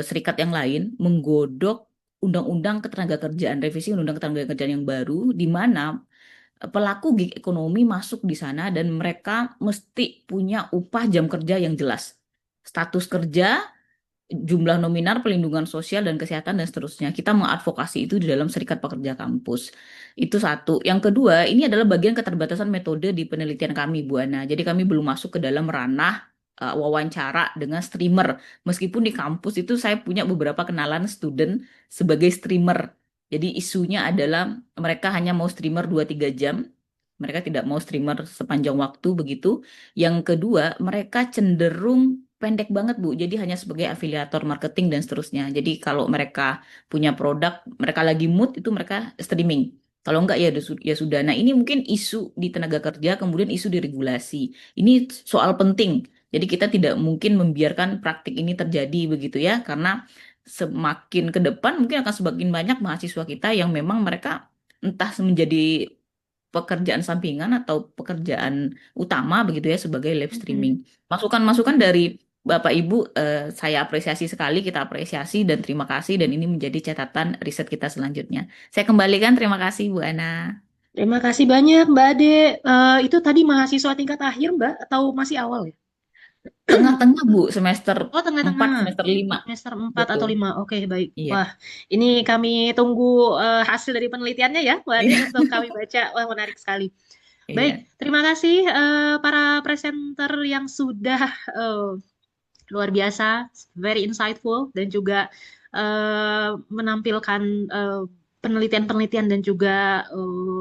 serikat yang lain menggodok undang-undang ketenagakerjaan, revisi undang-undang ketenagakerjaan yang baru, di mana pelaku gig ekonomi masuk di sana dan mereka mesti punya upah jam kerja yang jelas, status kerja, jumlah nominal, pelindungan sosial dan kesehatan dan seterusnya. Kita mengadvokasi itu di dalam Serikat Pekerja Kampus. Itu satu. Yang kedua, ini adalah bagian keterbatasan metode di penelitian kami, Bu Ana. Jadi kami belum masuk ke dalam ranah wawancara dengan streamer. Meskipun di kampus itu saya punya beberapa kenalan student sebagai streamer. Jadi isunya adalah mereka hanya mau streamer 2-3 jam. Mereka tidak mau streamer sepanjang waktu begitu. Yang kedua, mereka cenderung pendek banget Bu, jadi hanya sebagai afiliator marketing dan seterusnya. Jadi kalau mereka punya produk, mereka lagi mood itu mereka streaming. Kalau enggak ya sudah. Nah ini mungkin isu di tenaga kerja, kemudian isu di regulasi. Ini soal penting. Jadi kita tidak mungkin membiarkan praktik ini terjadi begitu ya, karena semakin ke depan mungkin akan semakin banyak mahasiswa kita yang memang mereka entah menjadi pekerjaan sampingan atau pekerjaan utama begitu ya sebagai live streaming. Masukan-masukan dari Bapak Ibu saya apresiasi sekali, kita apresiasi dan terima kasih, dan ini menjadi catatan riset kita selanjutnya. Saya kembalikan, terima kasih Bu Ana. Terima kasih banyak Mbak Ade. Itu tadi mahasiswa tingkat akhir Mbak atau masih awal ya? Tengah-tengah Bu, semester Oh, 4, tengah-tengah. semester 5. Semester 4 atau Betul. 5. Oke, baik. Iya. Wah, ini kami tunggu hasil dari penelitiannya ya, Mbak Ade, Iya. untuk kami baca. Wah, menarik sekali. Iya. Baik, terima kasih para presenter yang sudah luar biasa, very insightful, dan juga menampilkan penelitian-penelitian dan juga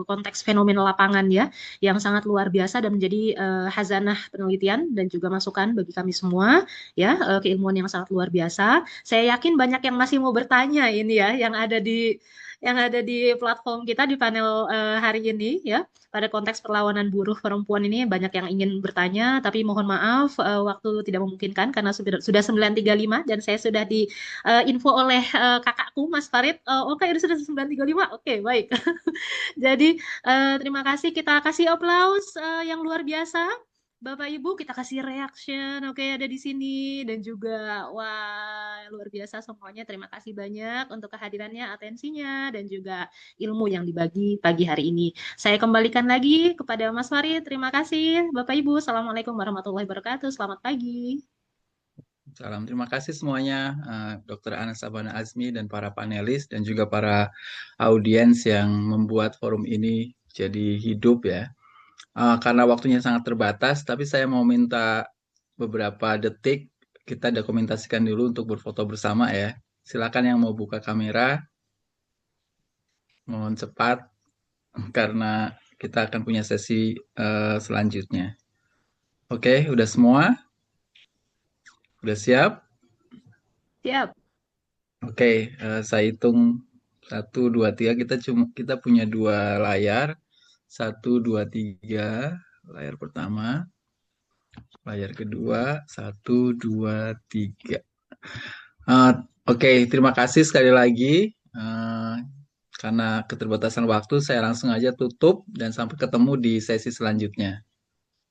konteks fenomena lapangan ya, yang sangat luar biasa dan menjadi khazanah penelitian dan juga masukan bagi kami semua ya, keilmuan yang sangat luar biasa. Saya yakin banyak yang masih mau bertanya ini ya, yang ada di platform kita di panel hari ini ya. Pada konteks perlawanan buruh perempuan ini banyak yang ingin bertanya, tapi mohon maaf waktu tidak memungkinkan karena sudah 9.35 dan saya sudah di info oleh kakakku Mas Farid. Oke, sudah 9.35. Oke, baik. Jadi terima kasih, kita kasih aplaus yang luar biasa. Bapak Ibu, kita kasih reaction, oke, ada di sini, dan juga wah luar biasa semuanya. Terima kasih banyak untuk kehadirannya, atensinya, dan juga ilmu yang dibagi pagi hari ini. Saya kembalikan lagi kepada Mas Farid. Terima kasih, Bapak Ibu. Assalamualaikum warahmatullahi wabarakatuh. Selamat pagi. Salam, terima kasih semuanya, Dr. Ana Sabana Azmi dan para panelis dan juga para audiens yang membuat forum ini jadi hidup ya. Karena waktunya sangat terbatas, tapi saya mau minta beberapa detik kita dokumentasikan dulu untuk berfoto bersama ya. Silakan yang mau buka kamera, mohon cepat karena kita akan punya sesi selanjutnya. Oke, udah semua? Udah siap? Siap. Oke, saya hitung 1, 2, 3. Kita punya 2 layar. 1, 2, 3. Layar pertama. Layar kedua. 1, 2, 3. Oke, terima kasih sekali lagi. Karena keterbatasan waktu, saya langsung aja tutup dan sampai ketemu di sesi selanjutnya.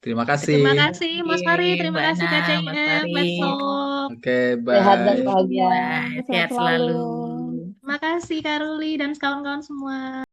Terima Terima kasih. kasih Mas Farid, terima Mbak kasih Ana, Mas KCIM, Farid. Let's Talk. Oke, Sehat dan bye. bahagia. Bye, Sehat sehat selalu. selalu. Terima kasih Kak Ruli dan kawan-kawan semua.